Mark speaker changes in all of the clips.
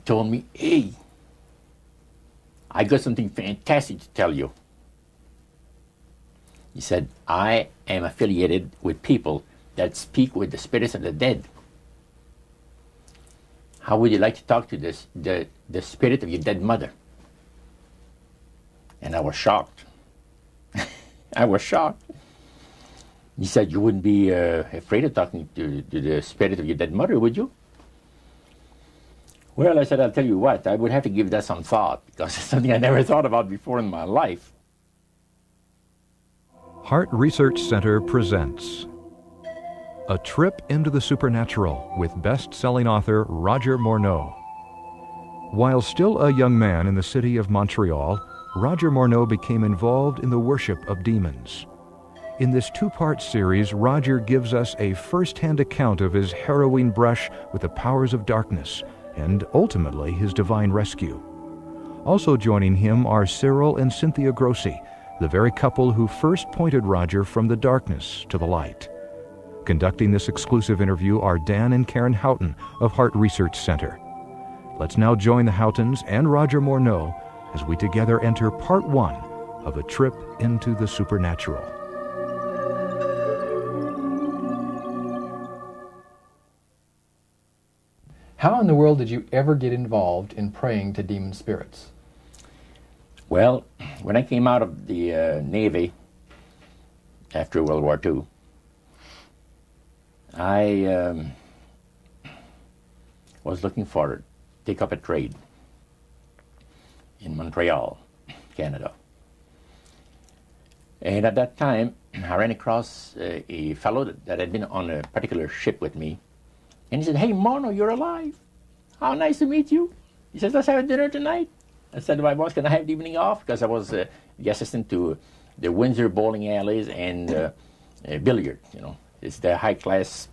Speaker 1: told me, hey, I got something fantastic to tell you. He said, I am affiliated with people that speak with the spirits of the dead. How would you like to talk to the spirit of your dead mother? And I was shocked. I was shocked. He said, you wouldn't be afraid of talking to the spirit of your dead mother, would you? Well, I said, I'll tell you what, I would have to give that some thought, because it's something I never thought about before in my life.
Speaker 2: Heart Research Center presents A Trip into the Supernatural with best-selling author Roджър Морно. While still a young man in the city of Montreal, Roджър Морно became involved in the worship of demons. In this two-part series, Roger gives us a first-hand account of his harrowing brush with the powers of darkness and ultimately his divine rescue. Also joining him are Cyril and Cynthia Grossi, the very couple who first pointed Roger from the darkness to the light. Conducting this exclusive interview are Dan and Karen Houghton of Heart Research Center. Let's now join the Houghtons and Roджър Морно as we together enter part one of A Trip into the Supernatural.
Speaker 3: How in the world did you ever get involved in praying to demon spirits?
Speaker 1: Well, when I came out of the Navy after World War II, I was looking for to take up a trade in Montreal, Canada. And at that time, I ran across a fellow that had been on a particular ship with me. And he said, hey, Morno, you're alive. How nice to meet you. He says, let's have dinner tonight. I said to my boss, can I have the evening off? Because I was the assistant to the Windsor bowling alleys and billiard, you know. It's the high-class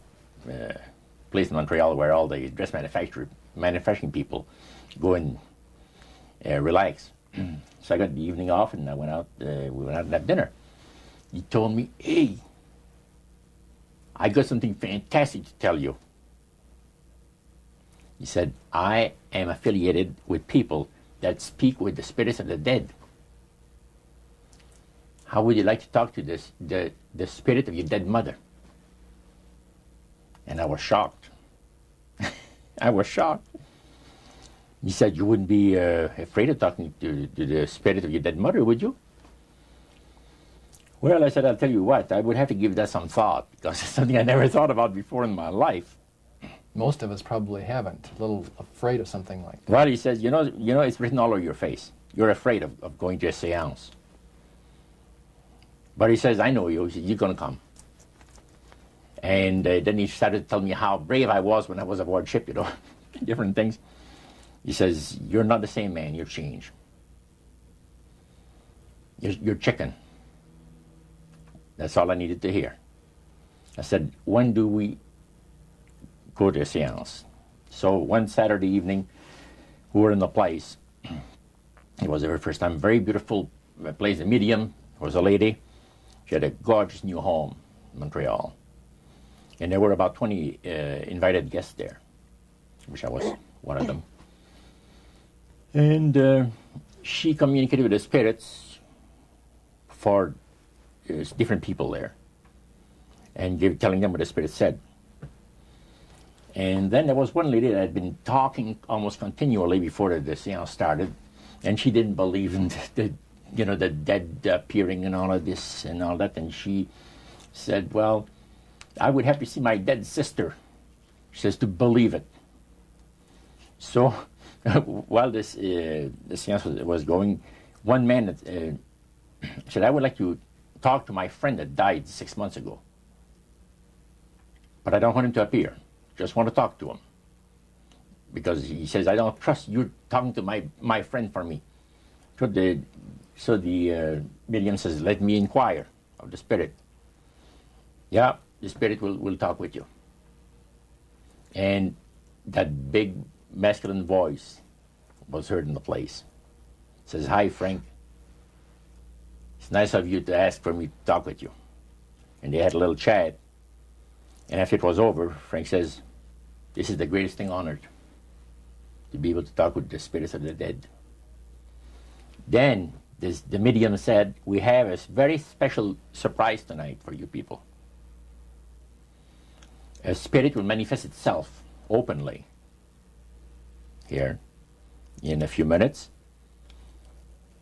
Speaker 1: place in Montreal where all the dress manufacturing people go and relax. So I got the evening off, and I went out. We went out and had dinner. He told me, hey, I got something fantastic to tell you. He said, I am affiliated with people that speak with the spirits of the dead. How would you like to talk to the spirit of your dead mother? And I was shocked. I was shocked. He said, you wouldn't be afraid of talking to the spirit of your dead mother, would you? Well, I said, I'll tell you what, I would have to give that some thought, because it's something I never thought about before in my life.
Speaker 3: Most of us probably haven't. A little afraid of something like that.
Speaker 1: Well, he says, you know, it's written all over your face. You're afraid of going to a seance. But he says, I know you. He says, you're going to come. And then he started to tell me how brave I was when I was aboard ship, you know, different things. He says, you're not the same man. You're changed. You're chicken. That's all I needed to hear. I said, when do we go to a seance? So one Saturday evening, we were in the place. It was the very first time. Very beautiful place. A medium was a lady. She had a gorgeous new home in Montreal. And there were about 20 invited guests there, which I was one of them. And she communicated with the spirits for different people there and telling them what the spirit said. And then there was one lady that had been talking almost continually before the seance started, and she didn't believe in the dead appearing and all of this and all that. And she said, well, I would have to see my dead sister, she says, to believe it. So while the seance was going, one man said, I would like to talk to my friend that died 6 months ago, but I don't want him to appear. Just want to talk to him. Because he says, I don't trust you talking to my friend for me. So the medium says, let me inquire of the spirit. Yeah, the spirit will talk with you. And that big masculine voice was heard in the place. It says, hi, Frank. It's nice of you to ask for me to talk with you. And they had a little chat. And after it was over, Frank says, this is the greatest thing on earth. to be able to talk with the spirits of the dead. Then the medium said, we have a very special surprise tonight for you people. A spirit will manifest itself openly here in a few minutes.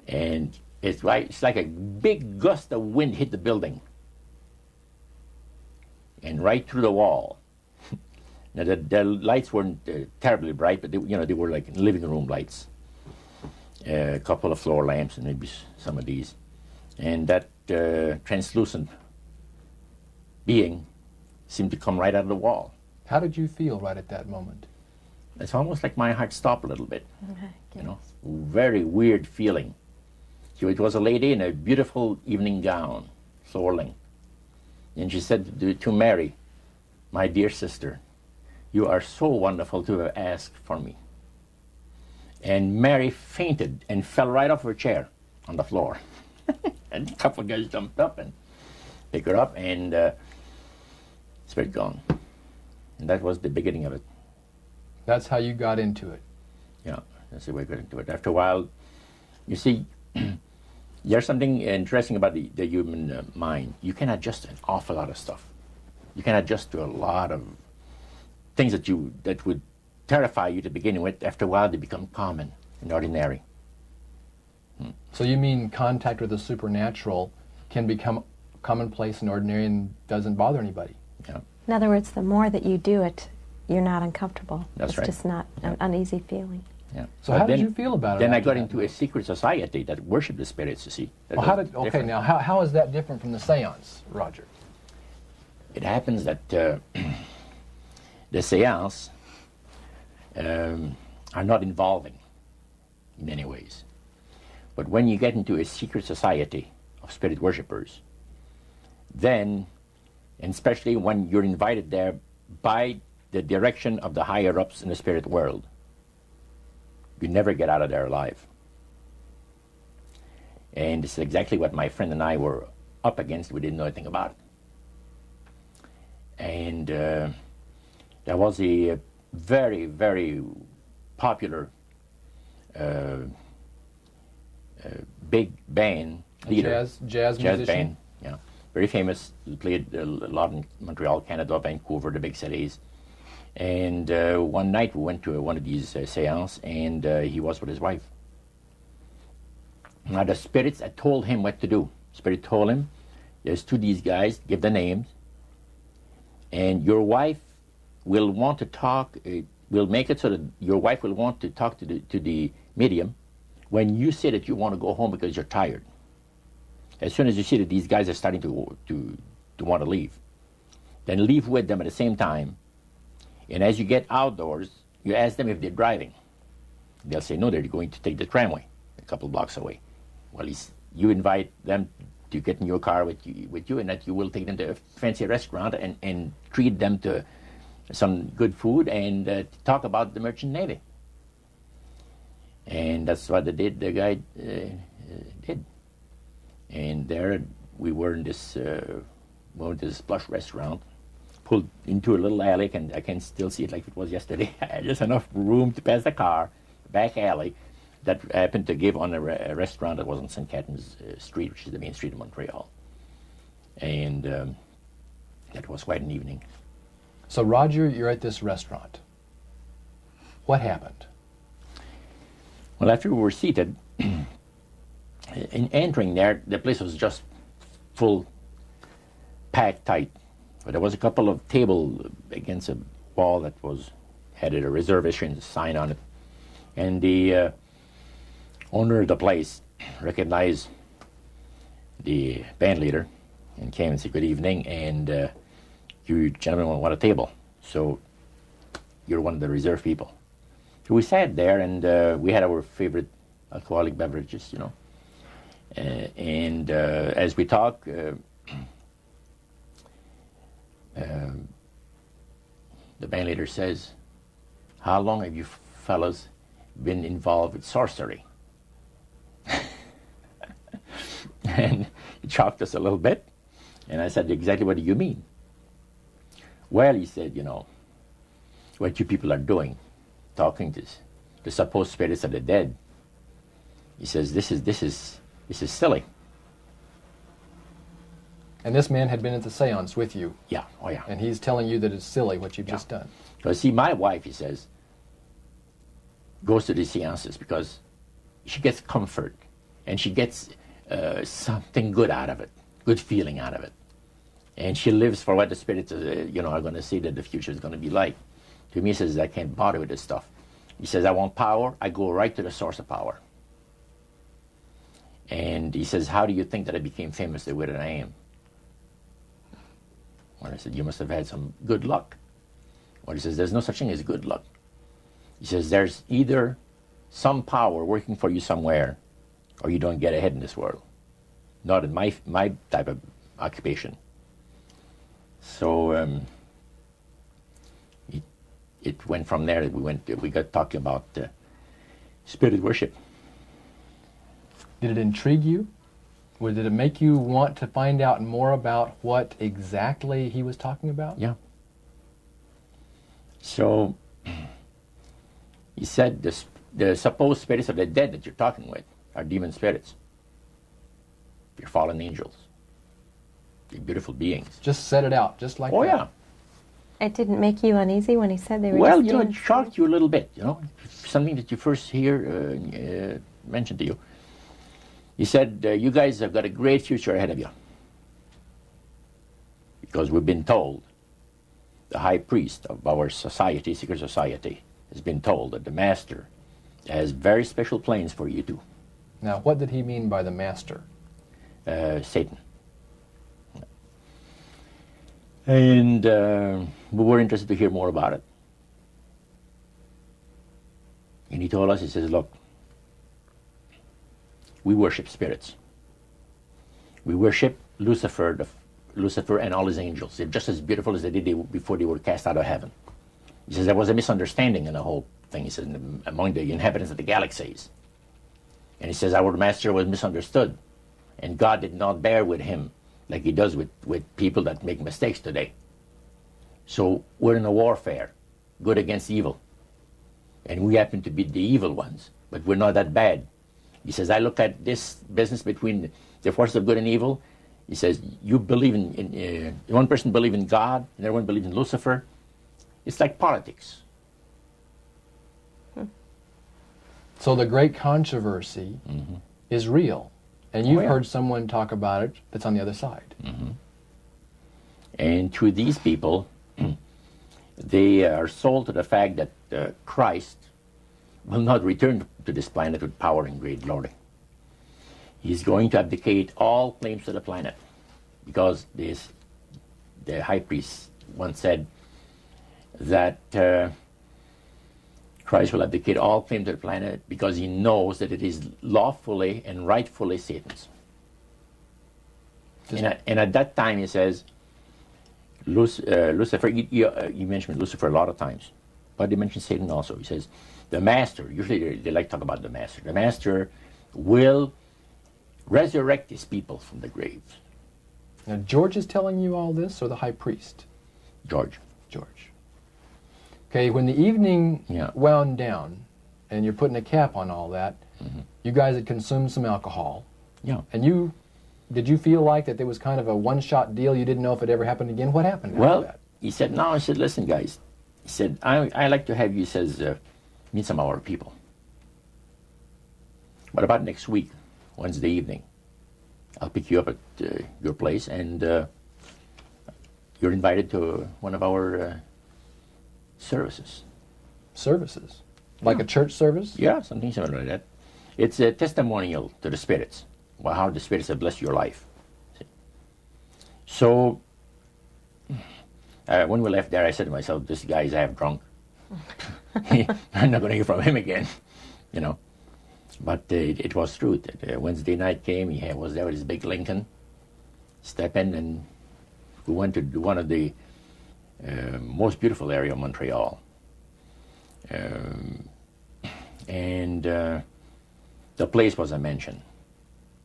Speaker 1: And it's like a big gust of wind hit the building. And right through the wall. Now the lights weren't terribly bright, but they were like living room lights. A couple of floor lamps and maybe some of these. And that translucent being seemed to come right out of the wall.
Speaker 3: How did you feel right at that moment?
Speaker 1: It's almost like my heart stopped a little bit. Very weird feeling. So it was a lady in a beautiful evening gown, swirling. And she said to Mary, my dear sister, you are so wonderful to have asked for me. And Mary fainted and fell right off her chair on the floor. And a couple of guys jumped up and picked her up, and spirit gone. And that was the beginning of it.
Speaker 3: That's how you got into it.
Speaker 1: Yeah, that's the way I got into it. After a while, you see, there's something interesting about the human mind. You can adjust to an awful lot of stuff. You can adjust to a lot of things that would terrify you to begin with. After a while, they become common and ordinary.
Speaker 3: So you mean contact with the supernatural can become commonplace and ordinary and doesn't bother anybody?
Speaker 1: Yeah.
Speaker 4: In other words, the more that you do it, you're not uncomfortable.
Speaker 1: That's right.
Speaker 4: It's just not an uneasy feeling.
Speaker 1: Yeah.
Speaker 3: So how did you feel about it?
Speaker 1: Then I got into a secret society that worshipped the spirits, you see.
Speaker 3: Well, how is that different from the seance, Roger?
Speaker 1: It happens that the seance are not involving in many ways. But when you get into a secret society of spirit worshippers, then, and especially when you're invited there by the direction of the higher-ups in the spirit world, you never get out of there alive. And this is exactly what my friend and I were up against. We didn't know anything about it. And there was a very, very popular big band leader.
Speaker 3: Jazz musician?
Speaker 1: Band, yeah. Very famous. He played a lot in Montreal, Canada, Vancouver, the big cities. And one night we went to one of these seances, and he was with his wife. Now the spirits had told him what to do. Spirit told him, there's two of these guys, give the names, and your wife will want to talk, we'll make it so that your wife will want to talk to the medium when you say that you want to go home because you're tired. As soon as you see that these guys are starting to want to leave, then leave with them at the same time. And as you get outdoors, you ask them if they're driving. They'll say, no, they're going to take the tramway a couple blocks away. Well, you invite them to get in your car with you, and that you will take them to a fancy restaurant and treat them to some good food and talk about the merchant navy. And that's what the guy did. And there we were in this plush restaurant, pulled into a little alley, and I can still see it like it was yesterday. Just enough room to pass the car, back alley, that happened to give on a restaurant that was on St. Catharines Street, which is the main street of Montreal. And that was quite an evening.
Speaker 3: So, Roger, you're at this restaurant. What happened?
Speaker 1: Well, after we were seated, in entering there, the place was just full, packed tight. But there was a couple of tables against a wall that had a reservation sign on it. And the owner of the place recognized the band leader and came and said, good evening, and you gentlemen want a table. So you're one of the reserve people. So we sat there, and we had our favorite alcoholic beverages, you know. And as we talked, the band leader says, how long have you fellows been involved with sorcery? And he shocked us a little bit, and I said, exactly what do you mean? Well, he said, you know, what you people are doing, talking to the supposed spirits of the dead. He says, this is silly.
Speaker 3: And this man had been at the seance with you.
Speaker 1: Yeah, oh yeah.
Speaker 3: And he's telling you that it's silly what you've just done.
Speaker 1: Because see, my wife, he says, goes to these seances because she gets comfort and she gets something good out of it, good feeling out of it. And she lives for what the spirits are going to see that the future is going to be like. To me, he says, I can't bother with this stuff. He says, I want power. I go right to the source of power. And he says, how do you think that I became famous the way that I am? Well, I said, you must have had some good luck. Well, he says, there's no such thing as good luck. He says, there's either some power working for you somewhere, or you don't get ahead in this world. Not in my type of occupation. So it went from there. We got talking about spirit worship.
Speaker 3: Did it intrigue you? Or did it make you want to find out more about what exactly he was talking about?
Speaker 1: Yeah. So he said the supposed spirits of the dead that you're talking with are demon spirits. They're fallen angels. They're beautiful beings.
Speaker 3: Just set it out, just like that.
Speaker 1: Oh, yeah.
Speaker 4: It didn't make you uneasy when he said they were
Speaker 1: Well,
Speaker 4: just
Speaker 1: it
Speaker 4: demon
Speaker 1: shocked you a little bit, something that you first hear mentioned to you. He said, you guys have got a great future ahead of you. Because we've been told, the high priest of our society, secret society, has been told that the master has very special plans for you too.
Speaker 3: Now, what did he mean by the master?
Speaker 1: Satan. And we were interested to hear more about it. And he told us, he says, look, we worship spirits. We worship Lucifer and all his angels. They're just as beautiful as they did before they were cast out of heaven. He says there was a misunderstanding in the whole thing, he says, among the inhabitants of the galaxies. And he says our master was misunderstood, and God did not bear with him like he does with people that make mistakes today. So we're in a warfare, good against evil. And we happen to be the evil ones, but we're not that bad. He says, I look at this business between the forces of good and evil. He says, you believe in one person believes in God, and everyone believes in Lucifer. It's like politics.
Speaker 3: So the great controversy is real. And you've heard someone talk about it that's on the other side.
Speaker 1: And to these people, they are sold to the fact that Christ will not return to this planet with power and great glory. He's going to abdicate all claims to the planet, because the high priest once said that Christ will abdicate all claim to the planet because he knows that it is lawfully and rightfully Satan's. And at that time, he says, Lucifer, you mentioned Lucifer a lot of times, but he mentioned Satan also. He says, the master, usually they like to talk about the master will resurrect his people from the graves.
Speaker 3: Now, George is telling you all this, or the high priest?
Speaker 1: George.
Speaker 3: Okay, when the evening wound down, and you're putting a cap on all that, you guys had consumed some alcohol.
Speaker 1: Yeah.
Speaker 3: And did you feel like that there was kind of a one-shot deal? You didn't know if it ever happened again? What happened after that?
Speaker 1: He said, no, I said, listen, guys. He said, I like to have you, he says, meet some of our people. What about next week, Wednesday evening? I'll pick you up at your place, and you're invited to one of our services.
Speaker 3: Services? Like a church service?
Speaker 1: Yeah, something similar like that. It's a testimonial to the spirits, how the spirits have blessed your life. See? So, when we left there, I said to myself, this guy's half drunk. I'm not going to hear from him again, But it was true. Wednesday night came, he was there with his big Lincoln, step in, and we went to one of the most beautiful area of Montreal. And the place was a mansion.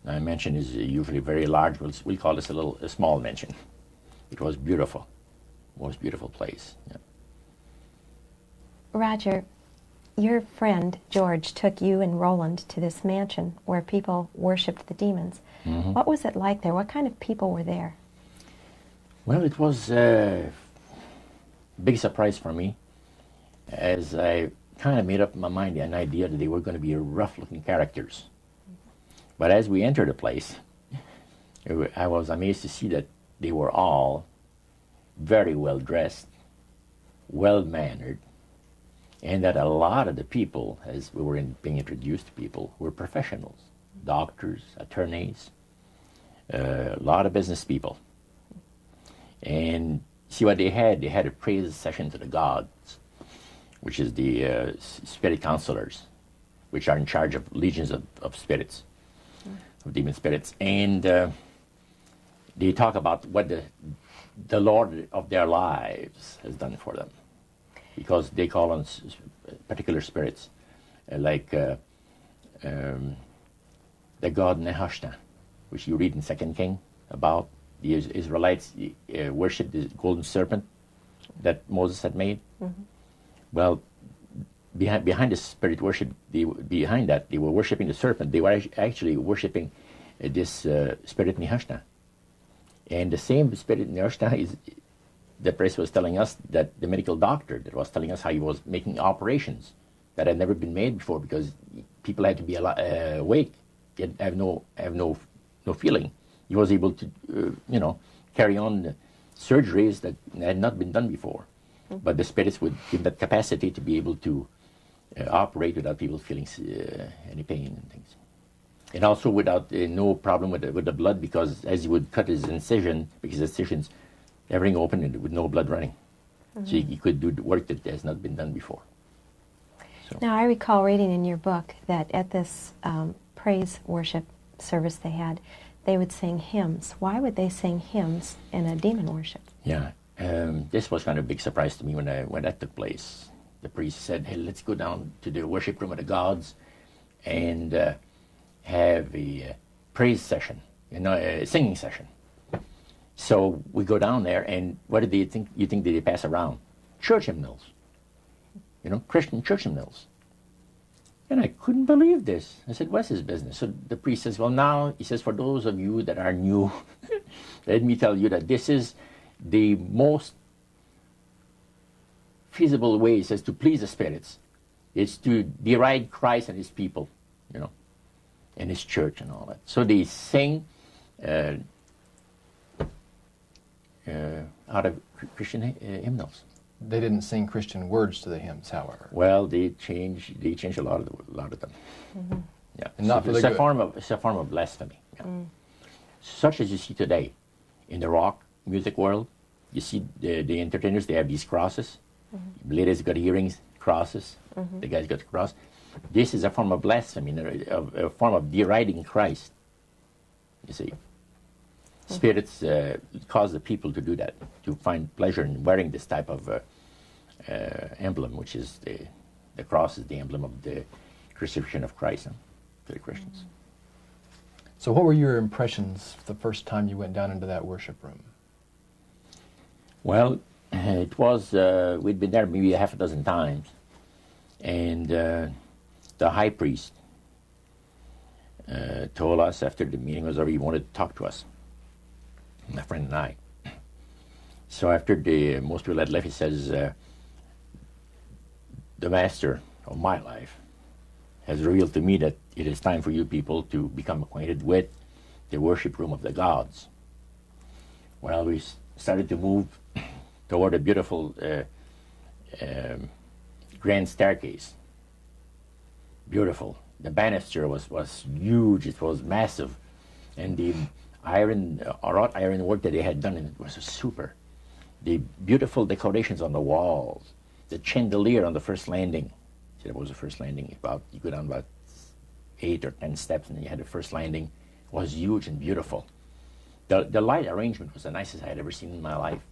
Speaker 1: Now, a mansion is usually very large. We'll call this a small mansion. It was beautiful. Most beautiful place. Yeah.
Speaker 4: Roger, your friend George took you and Roland to this mansion where people worshipped the demons.
Speaker 1: Mm-hmm.
Speaker 4: What was it like there? What kind of people were there?
Speaker 1: Well, it was a big surprise for me, as I kind of made up in my mind an idea that they were going to be rough-looking characters. But as we entered the place, I was amazed to see that they were all very well-dressed, well-mannered, and that a lot of the people, as we were being introduced to people, were professionals, doctors, attorneys, a lot of business people. And see what they had? They had a praise session to the gods, which is the spirit counselors, which are in charge of legions of spirits, of demon spirits. And they talk about what the Lord of their lives has done for them, because they call on particular spirits, like the god Nehushtan, which you read in 2 King about. The Israelites worshipped the golden serpent that Moses had made. Mm-hmm. Well, behind the spirit worship, behind that, they were worshipping the serpent. They were actually worshipping this spirit Nehushtan. And the same spirit Nehushtan is, the priest was telling us, that the medical doctor that was telling us how he was making operations that had never been made before, because people had to be awake, yet have no feeling. He was able to, carry on surgeries that had not been done before. Mm-hmm. But the spirits would give that capacity to be able to operate without people feeling any pain and things. And also without no problem with the blood, because as he would cut his incision, because incisions, everything open and with no blood running. Mm-hmm. So he could do the work that has not been done before. So.
Speaker 4: Now, I recall reading in your book that at this praise worship service they would sing hymns. Why would they sing hymns in a demon worship?
Speaker 1: Yeah, this was kind of a big surprise to me when that took place. The priest said, "Hey, let's go down to the worship room of the gods and have a praise session, a singing session." So we go down there, and what did they think? You think they pass around? Church hymnals, Christian church hymnals. And I couldn't believe this. I said, "What's his business?" So the priest says, "Well, now," he says, "for those of you that are new, let me tell you that this is the most feasible way," he says, "to please the spirits. It's to deride Christ and his people, and his church and all that." So they sing out of Christian hymnals.
Speaker 3: They didn't sing Christian words to the hymns, however.
Speaker 1: Well, they changed a lot of them. Mm-hmm. Yeah,
Speaker 3: and not for the good.
Speaker 1: It's a form of blasphemy. Yeah. Mm. Such as you see today in the rock music world. You see the entertainers; they have these crosses. Mm-hmm. The ladies got earrings, crosses. Mm-hmm. The guys got the cross. This is a form of blasphemy, a form of deriding Christ. You see, mm-hmm. Spirits cause the people to do that, to find pleasure in wearing this type of emblem, which is the cross is the emblem of the crucifixion of Christ to the Christians.
Speaker 3: So what were your impressions the first time you went down into that worship room?
Speaker 1: Well, it was, we'd been there maybe a half a dozen times, and the high priest told us after the meeting was over, he wanted to talk to us, my friend and I. So after most people had left, he says, "The master of my life has revealed to me that it is time for you people to become acquainted with the worship room of the gods." Well, we started to move toward a beautiful grand staircase. Beautiful. The banister was huge. It was massive. And the wrought iron work that they had done in it was super. The beautiful decorations on the walls. The chandelier on the first landing. See, that was the first landing. You go down about 8 or 10 steps, and then you had the first landing. It was huge and beautiful. The light arrangement was the nicest I had ever seen in my life.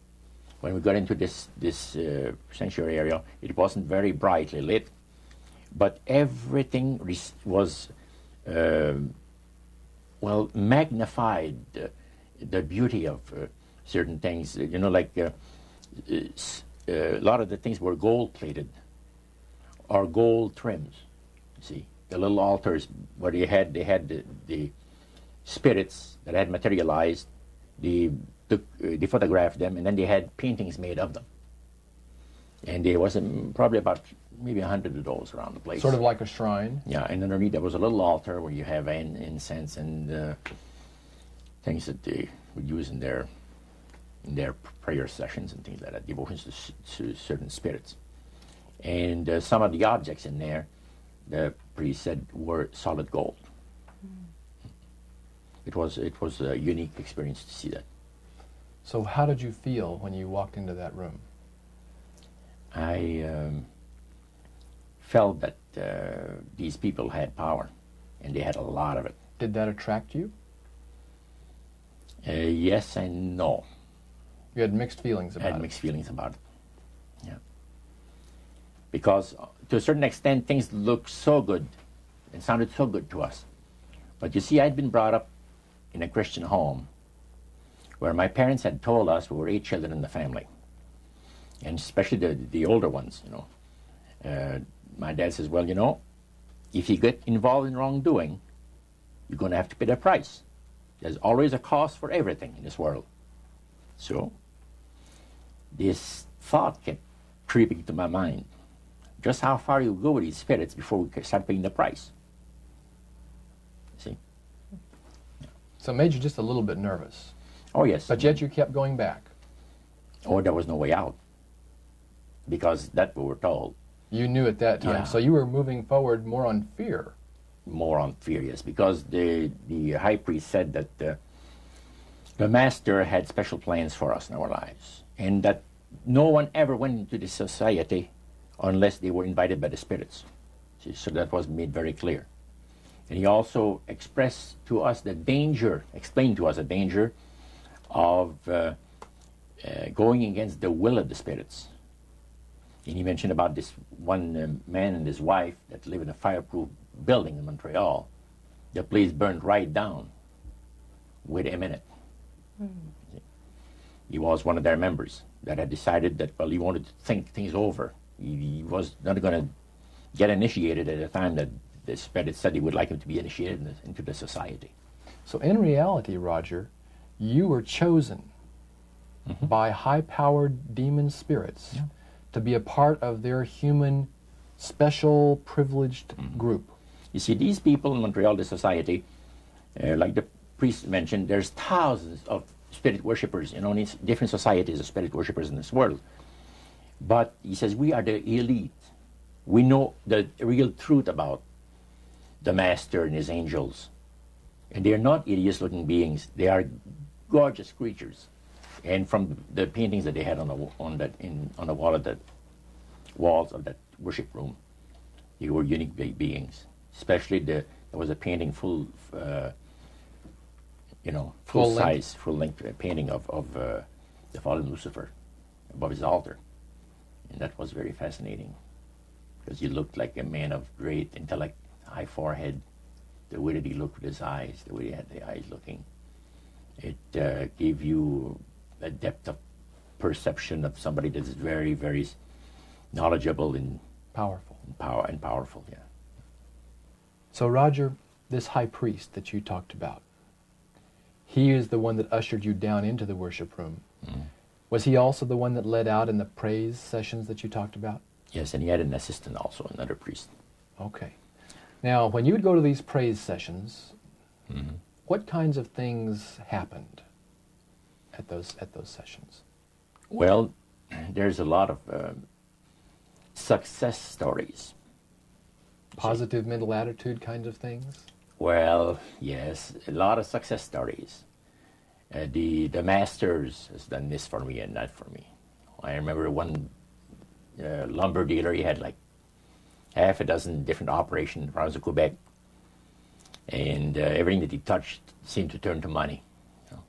Speaker 1: When we got into this sanctuary area, it wasn't very brightly lit, but everything was magnified. The beauty of certain things, like a lot of the things were gold plated. or gold trims. You see, the little altars where they had the spirits that had materialized. They photographed them, and then they had paintings made of them. And there was probably about maybe 100 of those around the place.
Speaker 3: Sort of like a shrine.
Speaker 1: Yeah, and underneath there was a little altar where you have incense and things that they would use in their prayer sessions and things like that, devotions to certain spirits. And some of the objects in there, the priest said, were solid gold. It was a unique experience to see that.
Speaker 3: So how did you feel when you walked into that room?
Speaker 1: I felt that these people had power, and they had a lot of it.
Speaker 3: Did that attract you?
Speaker 1: Yes and no.
Speaker 3: You had mixed feelings about it?
Speaker 1: I had mixed feelings about it, yeah. Because to a certain extent, things looked so good and sounded so good to us. But you see, I'd been brought up in a Christian home where my parents had told us we were 8 children in the family, and especially the older ones, you know. My dad says, well, you know, if you get involved in wrongdoing, you're going to have to pay the price. There's always a cost for everything in this world. So this thought kept creeping to my mind. Just how far you go with these spirits before we start paying the price. See?
Speaker 3: So it made you just a little bit nervous.
Speaker 1: Oh, yes.
Speaker 3: But yet you kept going back.
Speaker 1: Oh, there was no way out. Because that's what we're told.
Speaker 3: You knew at that time.
Speaker 1: Yeah.
Speaker 3: So you were moving forward more on fear.
Speaker 1: More on fear, yes. Because the high priest said that the master had special plans for us in our lives. And that no one ever went into this society unless they were invited by the spirits. See, so that was made very clear. And he also expressed to us the danger, explained to us the danger of going against the will of the spirits. And he mentioned about this one man and his wife that live in a fireproof building in Montreal. The place burned right down within a minute. He was one of their members that had decided that, well, he wanted to think things over. He was not going to get initiated at a time that the spirit said he would like him to be initiated into the society.
Speaker 3: So in reality, Roger, you were chosen by high-powered demon spirits to be a part of their human, special, privileged group.
Speaker 1: You see, these people in Montreal, the society, like the priest mentioned, there's thousands of spirit worshippers in only different societies of spirit worshippers in this world. But he says, we are the elite. We know the real truth about the master and his angels. And they are not hideous-looking beings. They are gorgeous creatures. And from the paintings that they had on the wall of the walls of that worship room, they were unique beings. Especially there was a painting full length painting of the fallen Lucifer above his altar, and that was very fascinating because he looked like a man of great intellect, high forehead, the way that he looked with his eyes, the way he had the eyes looking. It gave you a depth of perception of somebody that is very, very knowledgeable and powerful. Yeah.
Speaker 3: So Roger, this high priest that you talked about, he is the one that ushered you down into the worship room. Was he also the one that led out in the praise sessions that you talked about?
Speaker 1: Yes, and he had an assistant also, another priest.
Speaker 3: Okay. Now, when you would go to these praise sessions, what kinds of things happened at those sessions?
Speaker 1: Well, there's a lot of success stories.
Speaker 3: Positive mental attitude kinds of things?
Speaker 1: Well, yes, a lot of success stories. The masters has done this for me and that for me. I remember one lumber dealer, he had like half a dozen different operations in the province of Quebec, and everything that he touched seemed to turn to money. You know?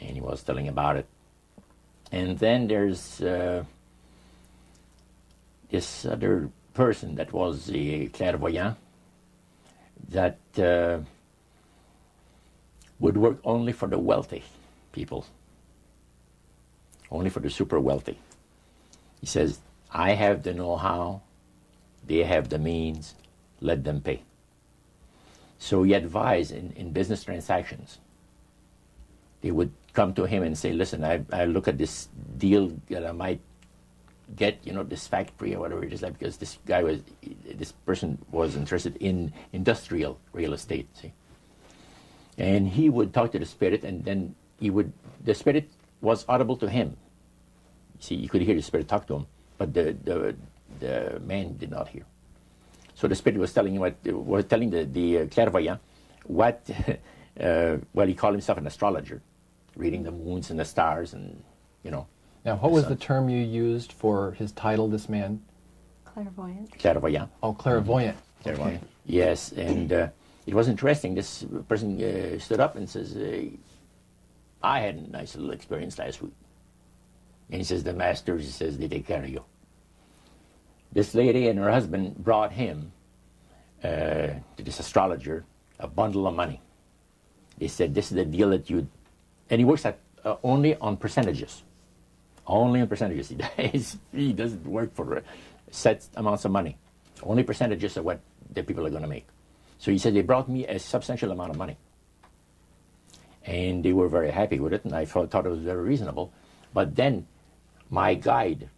Speaker 1: And he was telling about it. And then there's this other person that was a clairvoyant that would work only for the wealthy people, only for the super wealthy. He says, I have the know-how, They have the means. Let them pay. So he advised in business transactions. They would come to him and say, listen, I look at this deal that I might get, this factory or whatever it is, because this person was interested in industrial real estate, see. And he would talk to the spirit, and then the spirit was audible to him. See, you could hear the spirit talk to him, but the man did not hear. So the spirit was telling him the clairvoyant what, well, he called himself an astrologer, reading the moons and the stars and,
Speaker 3: Now, what was the term you used for his title, this man?
Speaker 4: Clairvoyant.
Speaker 1: Clairvoyant.
Speaker 3: Oh, clairvoyant.
Speaker 1: Clairvoyant. Okay. Yes, and it was interesting. This person stood up and says, I had a nice little experience last week. And he says, the master, he says, they take care of you. This lady and her husband brought him, to this astrologer, a bundle of money. They said, this is the deal that you... And he works at only on percentages. Only on percentages. He doesn't work for set amounts of money. Only percentages of what the people are going to make. So he said, they brought me a substantial amount of money. And they were very happy with it, and I thought it was very reasonable. But then my guide,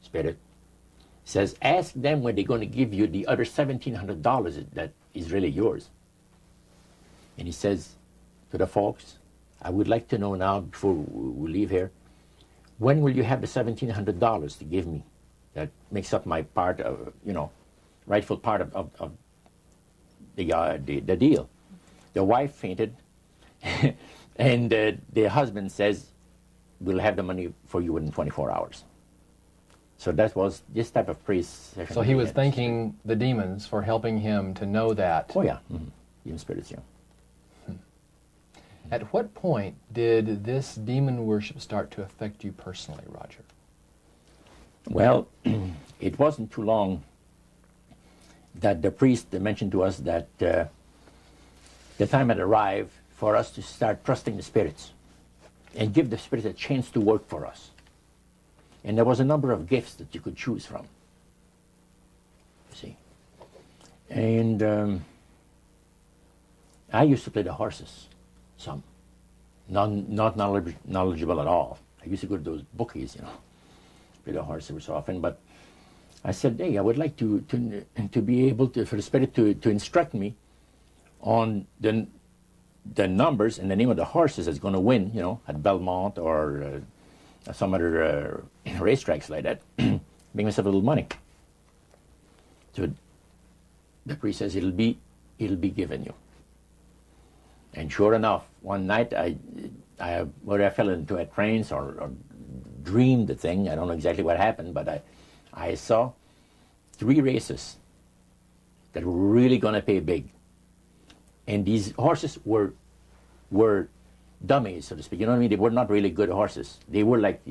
Speaker 1: spirit, says, ask them when they're going to give you the other $1,700 that is really yours. And he says to the folks, I would like to know now, before we leave here, when will you have the $1,700 to give me? That makes up my part of, rightful part of the deal. The wife fainted, and the husband says, we'll have the money for you within 24 hours. So that was this type of priest.
Speaker 3: So he was thanking the demons for helping him to know that.
Speaker 1: Oh, yeah. Mm-hmm. Demon spirits, yeah.
Speaker 3: At what point did this demon worship start to affect you personally, Roger?
Speaker 1: Well, it wasn't too long that the priest mentioned to us that the time had arrived for us to start trusting the spirits and give the spirits a chance to work for us. And there was a number of gifts that you could choose from, you see. And I used to play the horses, some. Not knowledgeable at all. I used to go to those bookies, play the horse every so often. But I said, hey, I would like to be able to, for the spirit to instruct me on the numbers and the name of the horses that's going to win, at Belmont or some other racetracks like that. Make myself a little money. So the priest says, it'll be given you. And sure enough, one night whether I fell into a trance or dreamed the thing, I don't know exactly what happened, but I saw 3 races that were really going to pay big. And these horses were dummies, so to speak. You know what I mean? They were not really good horses. They were like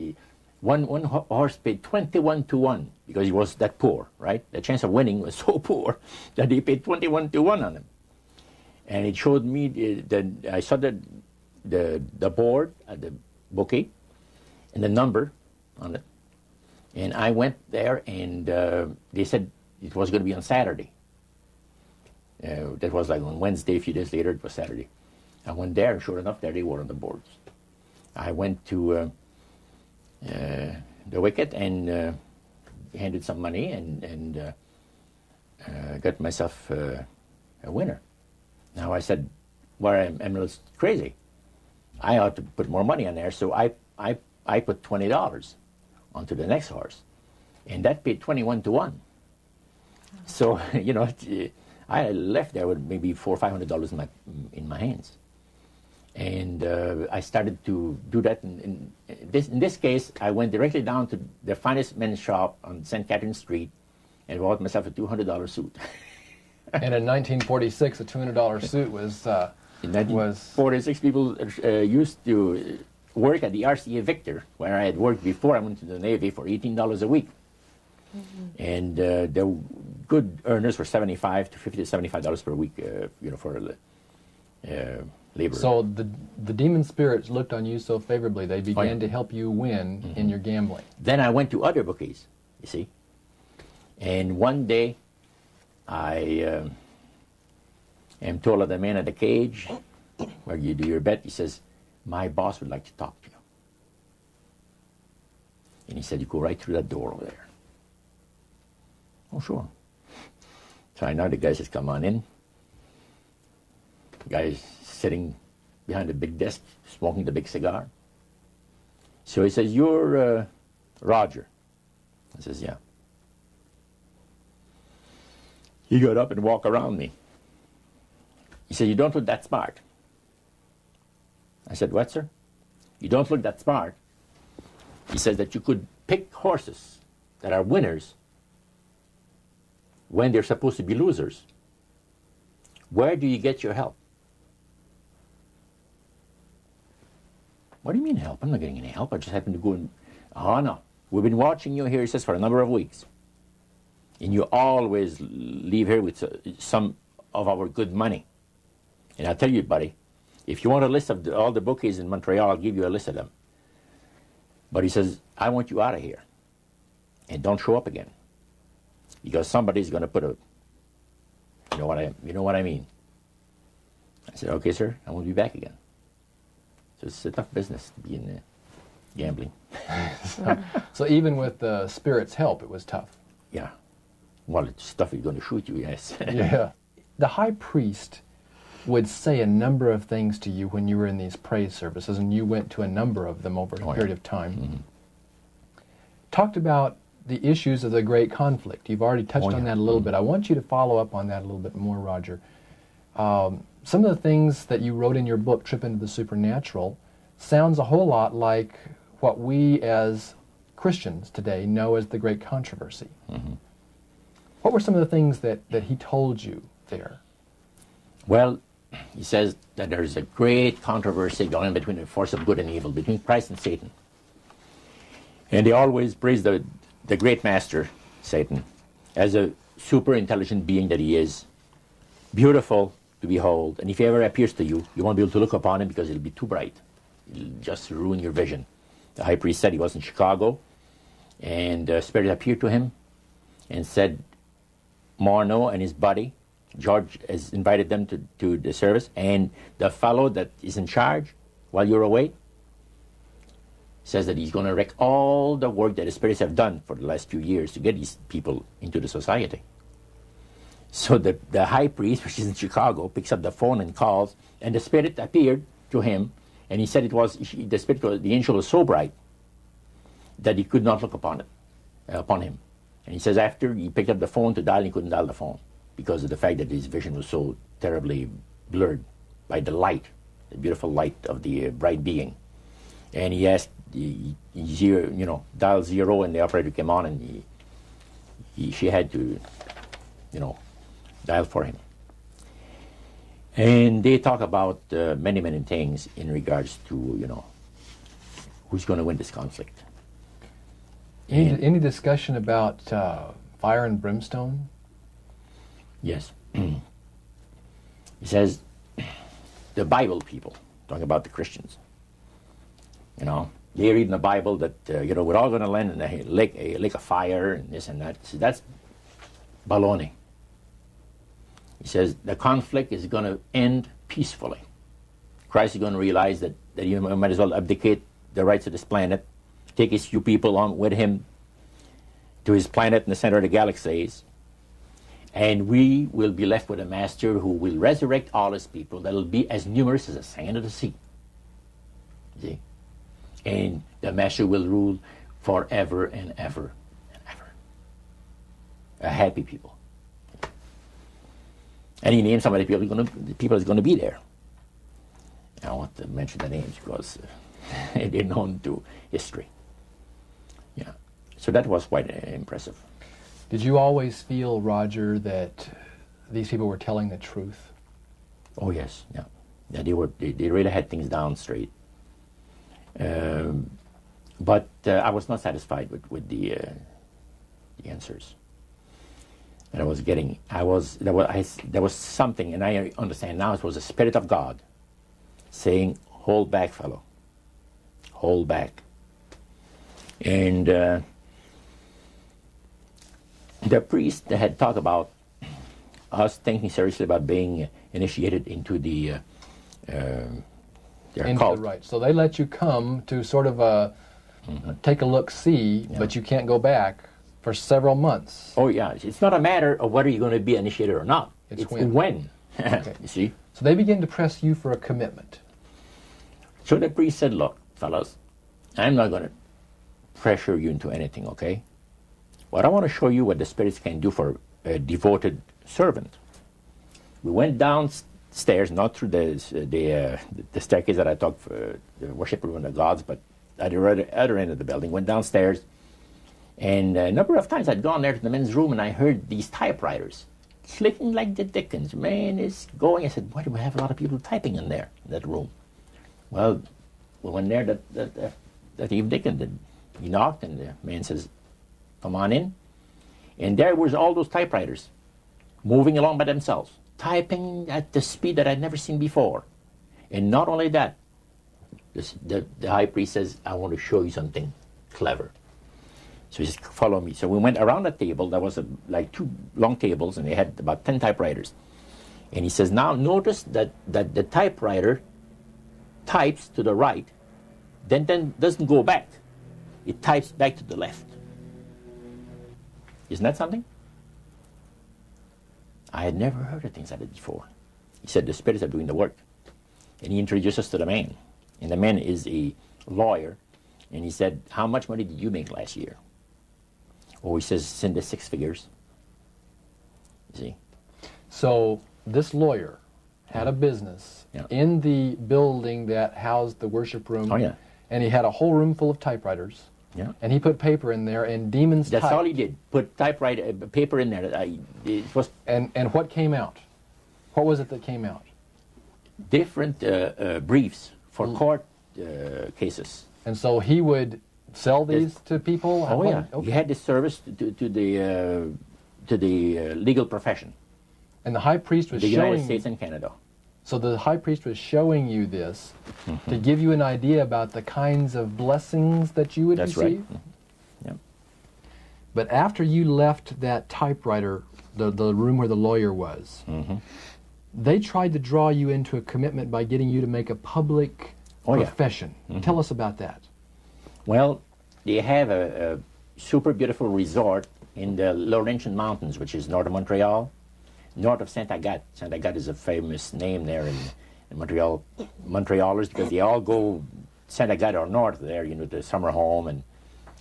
Speaker 1: one horse paid 21 to 1 because he was that poor, right? The chance of winning was so poor that they paid 21 to 1 on him. And it showed me I saw the board at the bookie and the number on it. And I went there, and they said it was going to be on Saturday. That was like on Wednesday. A few days later, it was Saturday. I went there, and sure enough, there they were on the boards. I went to the wicket and handed some money and got myself a winner. Now I said, well, I'm a little crazy. I ought to put more money on there, so I put $20 onto the next horse, and that paid 21 to 1. So I left there with maybe $400 or $500 in my hands, and I started to do that. In this case, I went directly down to the finest men's shop on St. Catherine Street, and bought myself a $200 suit.
Speaker 3: And in 1946, a $200 suit was...
Speaker 1: In 1946, people used to work at the RCA Victor, where I had worked before I went to the Navy, for $18 a week. Mm-hmm. And the good earners were $75 to $50 to $75 per week, for labor.
Speaker 3: So the demon spirits looked on you so favorably, they began to help you win in your gambling.
Speaker 1: Then I went to other bookies, you see. And one day, I am told of the man at the cage where you do your bet. He says, my boss would like to talk to you. And he said, you go right through that door over there. Oh, sure. So I know the guy says, come on in. The guy's sitting behind the big desk, smoking the big cigar. So he says, you're Roger. I says, yeah. He got up and walked around me. He said, you don't look that smart. I said, what, sir? You don't look that smart. He says that you could pick horses that are winners when they're supposed to be losers. Where do you get your help? What do you mean help? I'm not getting any help. I just happen to go and... Oh, no. We've been watching you here, he says, for a number of weeks. And you always leave here with some of our good money. And I'll tell you, buddy, if you want a list of all the bookies in Montreal, I'll give you a list of them. But he says, I want you out of here. And don't show up again. Because somebody's going to put a... You know what I mean? I said, okay, sir, I won't be back again. So it's a tough business to be in gambling.
Speaker 3: So even with the Spirit's help, it was tough.
Speaker 1: Yeah. Well, it's stuff is going to shoot you, yes.
Speaker 3: Yeah. The high priest would say a number of things to you when you were in these praise services, and you went to a number of them over a period of time. Mm-hmm. Talked about the issues of the great conflict. You've already touched on that a little bit. I want you to follow up on that a little bit more, Roger. Some of the things that you wrote in your book, Trip into the Supernatural, sounds a whole lot like what we as Christians today know as the great controversy. Mm-hmm. What were some of the things that he told you there? Well,
Speaker 1: he says that there's a great controversy going on between the force of good and evil, between Christ and Satan. And they always praise the great master, Satan, as a super intelligent being that he is, beautiful to behold. And if he ever appears to you, you won't be able to look upon him because it'll be too bright. It'll just ruin your vision. The high priest said he was in Chicago, and the Spirit appeared to him and said, Morno and his buddy, George, has invited them to the service, and the fellow that is in charge while you're away says that he's going to wreck all the work that the spirits have done for the last few years to get these people into the society. So the high priest, which is in Chicago, picks up the phone and calls, and the Spirit appeared to him, and he said the angel was so bright that he could not look upon him. And he says after he picked up the phone to dial, he couldn't dial the phone because of the fact that his vision was so terribly blurred by the light, the beautiful light of the bright being. And he asked, dial 0, and the operator came on, and she had to, dial for him. And they talk about many, many things in regards to, who's going to win this conflict.
Speaker 3: Any discussion about fire and brimstone?
Speaker 1: Yes. He says, the Bible people, talking about the Christians, they read in the Bible that, we're all going to land in a lake of fire and this and that. So that's baloney. He says the conflict is going to end peacefully. Christ is going to realize that he might as well abdicate the rights of this planet, take his few people along with him to his planet in the center of the galaxies, and we will be left with a master who will resurrect all his people that will be as numerous as the sand of the sea. See? And the master will rule forever and ever and ever. A happy people. And he named some of the people that's going to be there. I don't want to mention the names because they're known to history. Yeah. So that was quite impressive.
Speaker 3: Did you always feel, Roger, that these people were telling the truth?
Speaker 1: Oh yes, yeah. They really had things down straight. But I was not satisfied with the answers that I was getting. There was something, and I understand now it was the Spirit of God saying, "Hold back, fellow. Hold back." And the priest had talked about us thinking seriously about being initiated into their cult.
Speaker 3: Right. So they let you come to sort of take a look-see, but you can't go back for several months.
Speaker 1: Oh, yeah. It's not a matter of whether you're going to be initiated or not.
Speaker 3: It's
Speaker 1: when.
Speaker 3: Okay.
Speaker 1: You see?
Speaker 3: So they begin to press you for a commitment.
Speaker 1: So the priest said, look, fellas, I'm not going to pressure you into anything, okay? But I want to show you what the spirits can do for a devoted servant. We went downstairs, not through the staircase that I talked for the worship room of the gods, but at the other end of the building, went downstairs. And a number of times I'd gone there to the men's room and I heard these typewriters clicking like the dickens. Man, it's going. I said, why do we have a lot of people typing in there, in that room? Well, we went there that evening and he knocked and the man says, come on in. And there was all those typewriters moving along by themselves, typing at the speed that I'd never seen before. And not only that, the high priest says, I want to show you something clever. So he says, follow me. So we went around the table. There was like two long tables, and they had about 10 typewriters. And he says, now notice that the typewriter types to the right, then doesn't go back. It types back to the left. Isn't that something? I had never heard of things like that before. He said, the spirits are doing the work. And he introduced us to the man. And the man is a lawyer. And he said, how much money did you make last year? Oh, he says, it's in the 6 figures. You see?
Speaker 3: So this lawyer had a business in the building that housed the worship room.
Speaker 1: Oh, yeah.
Speaker 3: And he had a whole room full of typewriters.
Speaker 1: Yeah.
Speaker 3: And he put paper in there, and demons
Speaker 1: That's
Speaker 3: typed.
Speaker 1: all he did. Put typewriter paper in there. It was
Speaker 3: And what came out? What was it that came out?
Speaker 1: different briefs for court cases.
Speaker 3: And so he would sell these to people?
Speaker 1: Oh, yeah.
Speaker 3: Okay.
Speaker 1: He had this service to the legal profession.
Speaker 3: And the high priest was
Speaker 1: The
Speaker 3: showing...
Speaker 1: United States and Canada.
Speaker 3: So the high priest was showing you this to give you an idea about the kinds of blessings that you would
Speaker 1: That's
Speaker 3: receive?
Speaker 1: right. Yeah.
Speaker 3: But after you left that typewriter, the room where the lawyer was, they tried to draw you into a commitment by getting you to make a public profession. Tell us about that.
Speaker 1: Well, they have a super beautiful resort in the Laurentian Mountains, which is north of Montreal, north of Saint Agathe. Saint Agathe is a famous name there in Montreal. Montrealers, because they all go Saint Agathe or north there, you know, the summer home and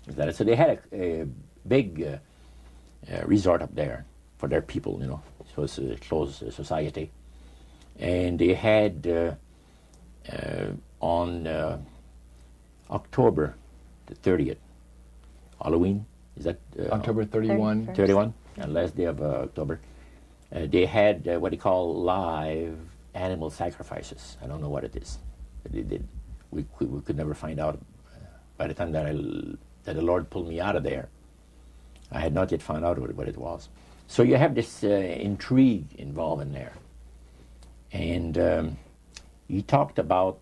Speaker 1: that. So they had a big resort up there for their people, you know. So it's a closed society. And they had on October the 30th, Halloween, is that?
Speaker 3: October 31.
Speaker 1: 31, last day of October. They had what they call live animal sacrifices. I don't know what it is, but they did. We could never find out. By the time that the Lord pulled me out of there, I had not yet found out what it was. So you have this intrigue involved in there. And he talked about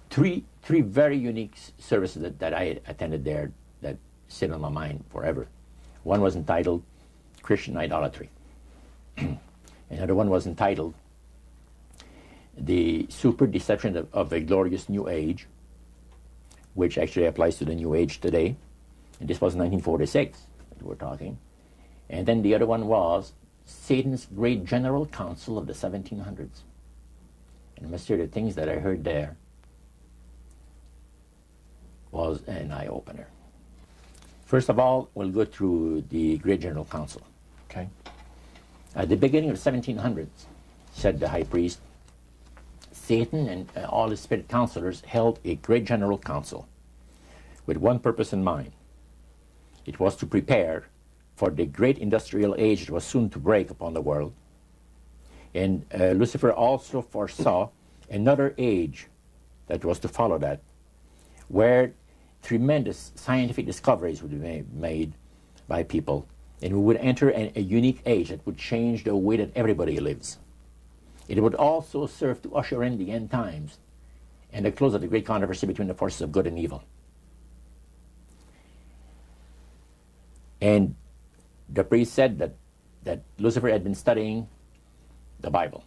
Speaker 1: three very unique services that I attended there that sit on my mind forever. One was entitled Christian Idolatry. Another one was entitled The Super Deception of a Glorious New Age, which actually applies to the New Age today. And this was 1946 that we're talking. And then the other one was Satan's Great General Council of the 1700s. And I must say the things that I heard there was an eye-opener. First of all, we'll go through the Great General Council.
Speaker 3: Okay.
Speaker 1: At the beginning of the 1700s, said the high priest, Satan and all his spirit counselors held a Great General Council with one purpose in mind. It was to prepare for the great industrial age that was soon to break upon the world. And Lucifer also foresaw another age that was to follow that, where tremendous scientific discoveries would be made by people, and we would enter a unique age that would change the way that everybody lives. It would also serve to usher in the end times and the close of the great controversy between the forces of good and evil. And the priest said that Lucifer had been studying the Bible.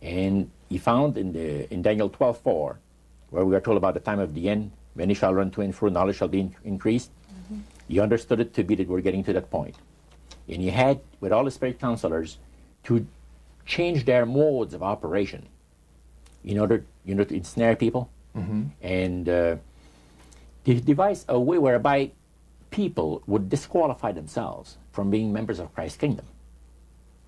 Speaker 1: And he found in Daniel 12:4, where we are told about the time of the end, many shall run to and fro, knowledge shall be increased. Mm-hmm. He understood it to be that we're getting to that point. And he had, with all the spirit counselors, to change their modes of operation in order, to ensnare people. Mm-hmm. And they devised a way whereby people would disqualify themselves from being members of Christ's kingdom.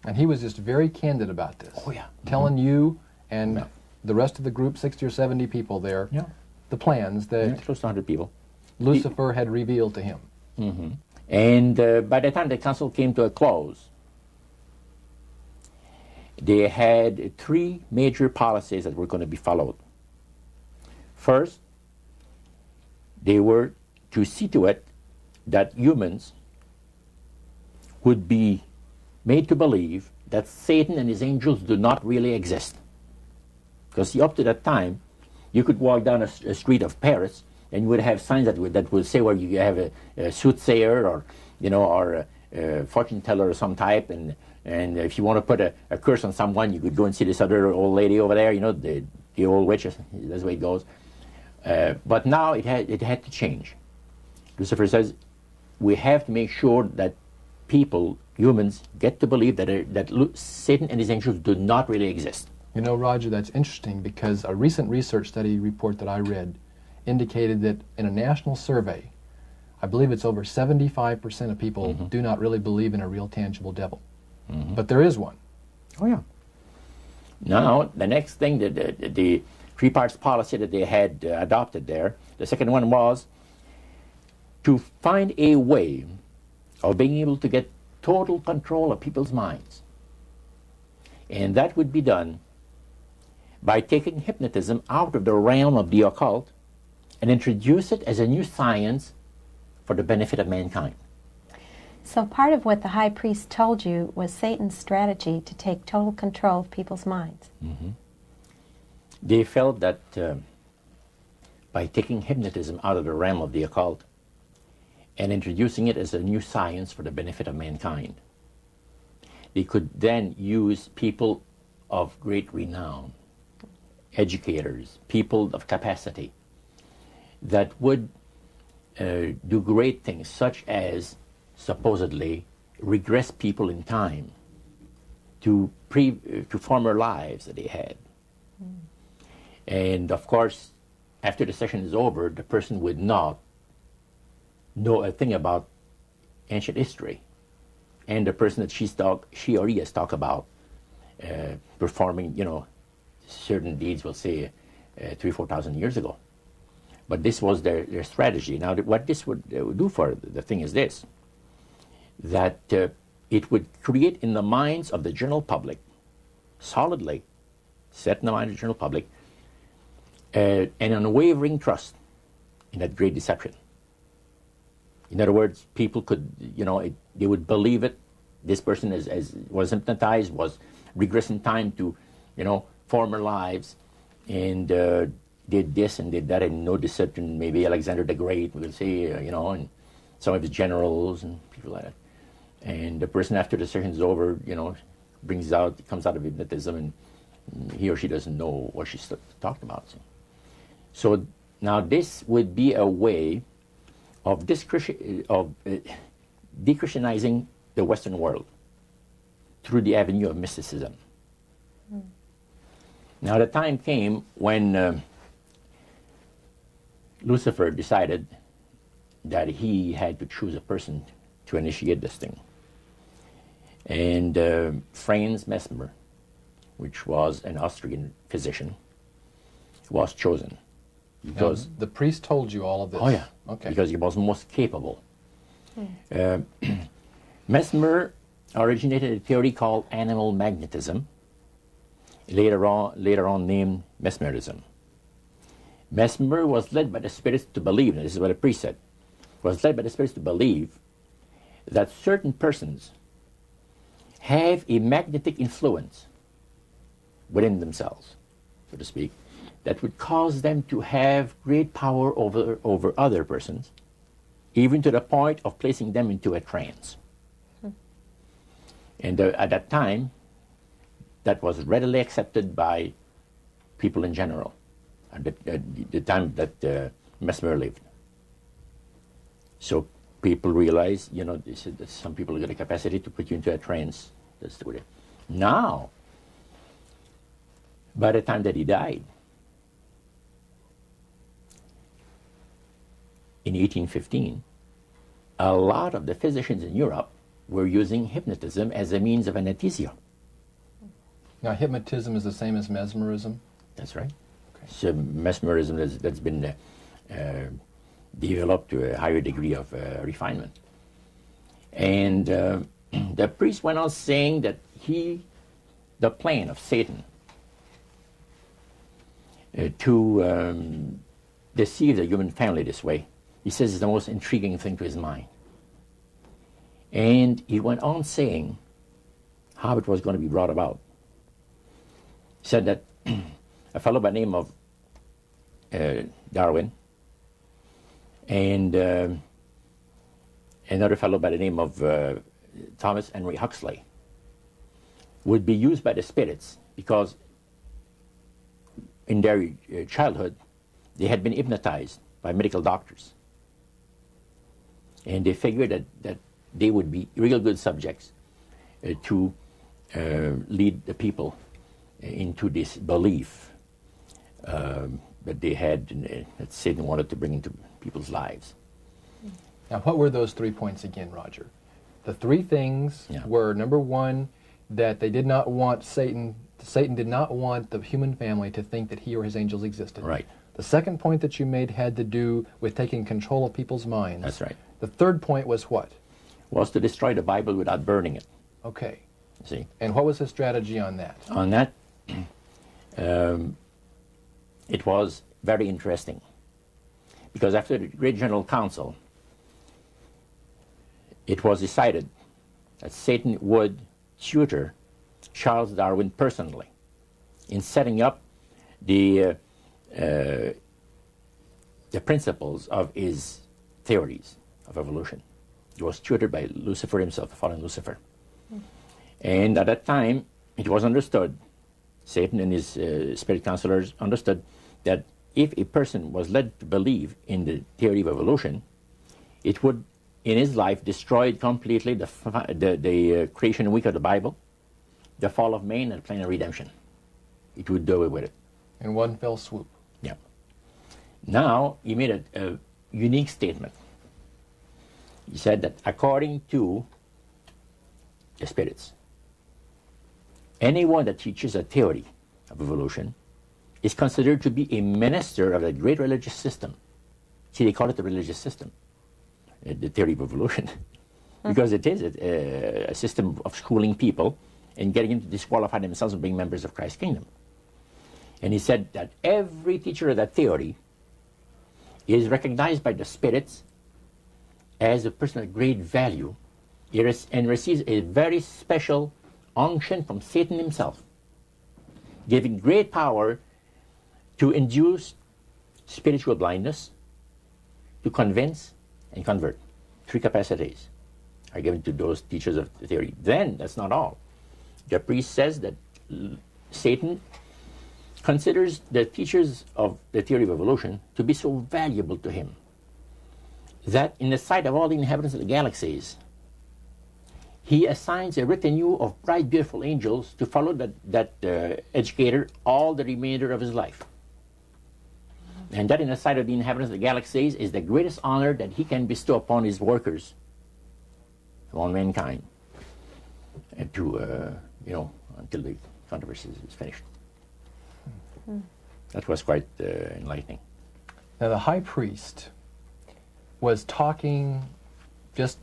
Speaker 3: And he was just very candid about this.
Speaker 1: Oh, yeah.
Speaker 3: Telling you and the rest of the group, 60 or 70 people there, the plans that
Speaker 1: close to 100 people.
Speaker 3: Lucifer had revealed to him.
Speaker 1: Mm-hmm. And by the time the council came to a close, they had 3 major policies that were going to be followed. First, they were to see to it that humans would be made to believe that Satan and his angels do not really exist. Because up to that time, you could walk down a street of Paris and you would have signs that would say where you have a soothsayer or a fortune teller of some type, and if you want to put a curse on someone, you could go and see this other old lady over there, the old witch. That's the way it goes. But now it had to change. Lucifer says we have to make sure that people, humans, get to believe that Satan and his angels do not really exist.
Speaker 3: You know, Roger, that's interesting because a recent research study report that I read indicated that in a national survey, I believe it's over 75% of people do not really believe in a real tangible devil. Mm-hmm. But there is one.
Speaker 1: Oh, yeah. Now, the next thing, the 3 parts policy that they had adopted there, the second one was to find a way of being able to get total control of people's minds. And that would be done by taking hypnotism out of the realm of the occult and introduce it as a new science for the benefit of mankind.
Speaker 4: So part of what the high priest told you was Satan's strategy to take total control of people's minds.
Speaker 1: Mm-hmm. They felt that by taking hypnotism out of the realm of the occult and introducing it as a new science for the benefit of mankind, they could then use people of great renown, educators, people of capacity, that would do great things, such as supposedly regress people in time to former lives that they had. Mm. And of course, after the session is over, the person would not know a thing about ancient history. And the person that she or he has talked about performing, certain deeds, we'll say 3,000 or 4,000 years ago. But this was their strategy. Now, what this would do for the thing is this, that it would create in the minds of the general public, solidly set in the mind of the general public, an unwavering trust in that great deception. In other words, people could, they would believe it. This person was hypnotized, was regressed in time to, former lives, and did this and did that, and no deception. Maybe Alexander the Great, we'll say, and some of his generals and people like that. And the person, after the session is over, comes out of hypnotism, and he or she doesn't know what she's talking about. So now this would be a way of de-Christianizing the Western world through the avenue of mysticism. Mm. Now the time came when Lucifer decided that he had to choose a person to initiate this thing. And Franz Mesmer, which was an Austrian physician, was chosen. Because
Speaker 3: now, the priest told you all of this?
Speaker 1: Oh, yeah.
Speaker 3: Okay.
Speaker 1: Because he was most capable. Mm. Mesmer originated a theory called animal magnetism, later on named mesmerism. Mesmer was led by the spirits to believe, and this is what the priest said, was led by the spirits to believe that certain persons have a magnetic influence within themselves, so to speak, that would cause them to have great power over other persons even to the point of placing them into a trance. And at that time, that was readily accepted by people in general, at the time that Mesmer lived. So people realized, you know, they said that some people got a capacity to put you into a trance. That's the way. Now, by the time that he died, in 1815, a lot of the physicians in Europe were using hypnotism as a means of anesthesia.
Speaker 3: Now, hypnotism is the same as mesmerism?
Speaker 1: That's right.
Speaker 3: Okay.
Speaker 1: So mesmerism that's been developed to a higher degree of refinement. And the priest went on saying that the plan of Satan to deceive the human family this way, he says is the most intriguing thing to his mind. And he went on saying how it was going to be brought about. He said that a fellow by the name of Darwin and another fellow by the name of Thomas Henry Huxley would be used by the spirits because in their childhood they had been hypnotized by medical doctors. And they figured that they would be real good subjects to lead the people into this belief that they had, that Satan wanted to bring into people's lives.
Speaker 3: Now, what were those 3 points again, Roger? The 3 things were, number 1, that they did not want Satan did not want the human family to think that he or his angels existed.
Speaker 1: Right.
Speaker 3: The second point that you made had to do with taking control of people's minds.
Speaker 1: That's right.
Speaker 3: The third point was what?
Speaker 1: Was to destroy the Bible without burning it.
Speaker 3: Okay.
Speaker 1: See?
Speaker 3: And what was his strategy on that?
Speaker 1: On that, it was very interesting. Because after the Great General Council, it was decided that Satan would tutor Charles Darwin personally in setting up the principles of his theories of evolution. He was tutored by Lucifer himself, the fallen Lucifer. And at that time, it was understood, Satan and his spirit counselors understood that if a person was led to believe in the theory of evolution, it would, in his life, destroy completely the creation week of the Bible, the fall of man, and the plan of redemption. It would do away with it.
Speaker 3: In one fell swoop.
Speaker 1: Yeah. Now, he made a unique statement. He said that according to the spirits, anyone that teaches a theory of evolution is considered to be a minister of a great religious system. See, they call it the religious system, the theory of evolution, because it is a system of schooling people and getting them to disqualify themselves from being members of Christ's kingdom. And he said that every teacher of that theory is recognized by the spirits as a person of great value and receives a very special unction from Satan himself, giving great power to induce spiritual blindness, to convince and convert. 3 capacities are given to those teachers of the theory. Then, that's not all. The priest says that Satan considers the teachers of the theory of evolution to be so valuable to him that in the sight of all the inhabitants of the galaxies, he assigns a retinue of bright, beautiful angels to follow that educator all the remainder of his life. And that in the sight of the inhabitants of the galaxies is the greatest honor that he can bestow upon his workers, upon mankind, and to, until the controversy is finished. That was quite enlightening.
Speaker 3: Now, the high priest was talking just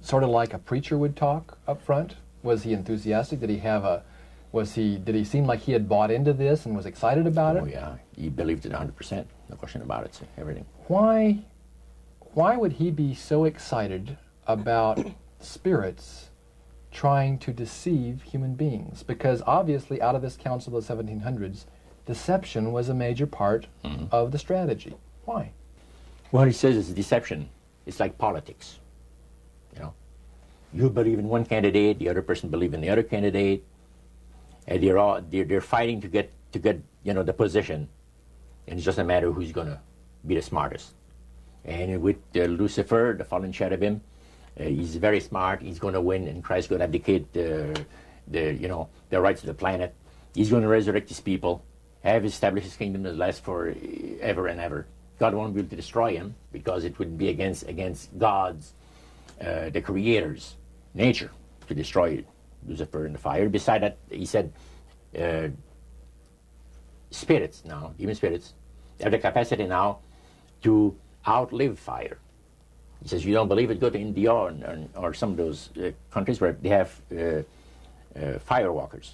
Speaker 3: sort of like a preacher would talk up front. Was he enthusiastic? Did he seem like he had bought into this and was excited about it?
Speaker 1: Oh yeah, he believed it 100%, no question about it, so everything.
Speaker 3: Why would he be so excited about spirits trying to deceive human beings? Because obviously out of this council of the 1700s, deception was a major part of the strategy. Why?
Speaker 1: Well, he says it's deception It's like politics. You know, you believe in one candidate, the other person believes in the other candidate, and they're fighting to get the position, and it's just a matter of who's going to be the smartest. And with Lucifer, the fallen cherubim, he's very smart. He's going to win, and Christ's going to abdicate the rights of the planet. He's going to resurrect his people, have established his kingdom that lasts for ever and ever. God won't be able to destroy him because it would be against God's, the Creator's nature to destroy Lucifer in the fire. Beside that, he said, spirits now, demon spirits, have the capacity now to outlive fire. He says, you don't believe it, go to India or some of those countries where they have firewalkers.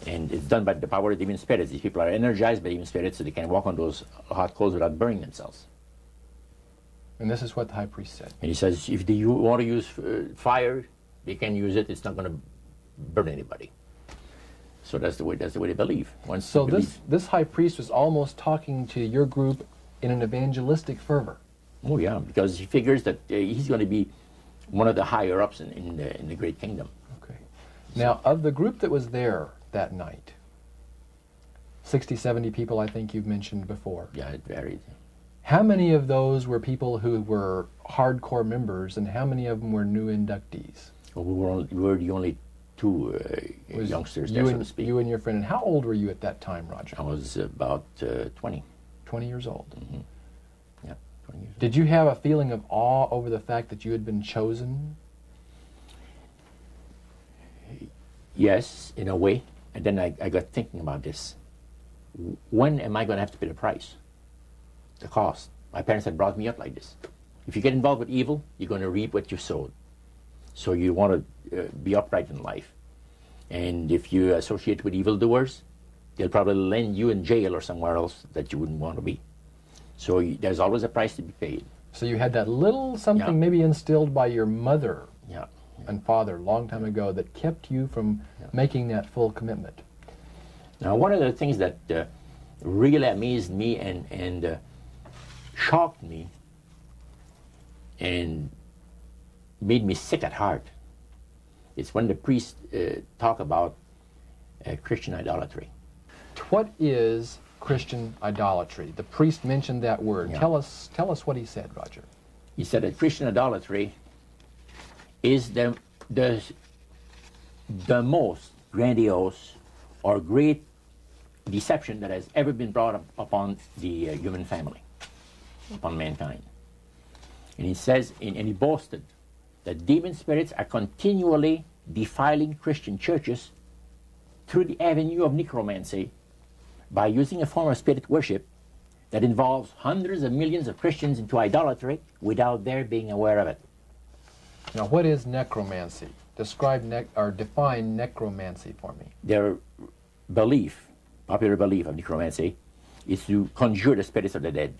Speaker 1: And it's done by the power of demon spirits. These people are energized by demon spirits, so they can walk on those hot coals without burning themselves.
Speaker 3: And this is what the high priest said.
Speaker 1: And he says, if they want to use fire, they can use it. It's not going to burn anybody. So that's the way they believe.
Speaker 3: So this high priest was almost talking to your group in an evangelistic fervor.
Speaker 1: Oh yeah, because he figures that he's going to be one of the higher ups in the great kingdom.
Speaker 3: Okay. Now, of the group that was there that night, 60, 70 people, I think you've mentioned before.
Speaker 1: Yeah, it varied.
Speaker 3: How many of those were people who were hardcore members, and how many of them were new inductees?
Speaker 1: Well, we were the only two youngsters there, so to speak.
Speaker 3: You and your friend. And how old were you at that time, Roger?
Speaker 1: I was about 20.
Speaker 3: 20 years old.
Speaker 1: Mm-hmm. Yeah, 20 years old.
Speaker 3: Did you have a feeling of awe over the fact that you had been chosen?
Speaker 1: Yes, in a way. And then I got thinking about this. When am I going to have to pay the price? The cost. My parents had brought me up like this. If you get involved with evil, you're going to reap what you sowed. So you want to be upright in life. And if you associate with evildoers, they'll probably land you in jail or somewhere else that you wouldn't want to be. So there's always a price to be paid.
Speaker 3: So you had that little something maybe instilled by your mother and father a long time ago that kept you from making that full commitment.
Speaker 1: Now, one of the things that really amazed me and shocked me and made me sick at heart is when the priests talk about Christian idolatry.
Speaker 3: What is Christian idolatry? The priest mentioned that word.
Speaker 1: Yeah.
Speaker 3: Tell us what he said, Roger.
Speaker 1: He said that Christian idolatry is the most grandiose or great deception that has ever been brought upon the human family, upon mankind. And he says, and he boasted that demon spirits are continually defiling Christian churches through the avenue of necromancy by using a form of spirit worship that involves hundreds of millions of Christians into idolatry without their being aware of it.
Speaker 3: Now, what is necromancy? Describe or define necromancy for me.
Speaker 1: Their belief, popular belief of necromancy, is to conjure the spirits of the dead.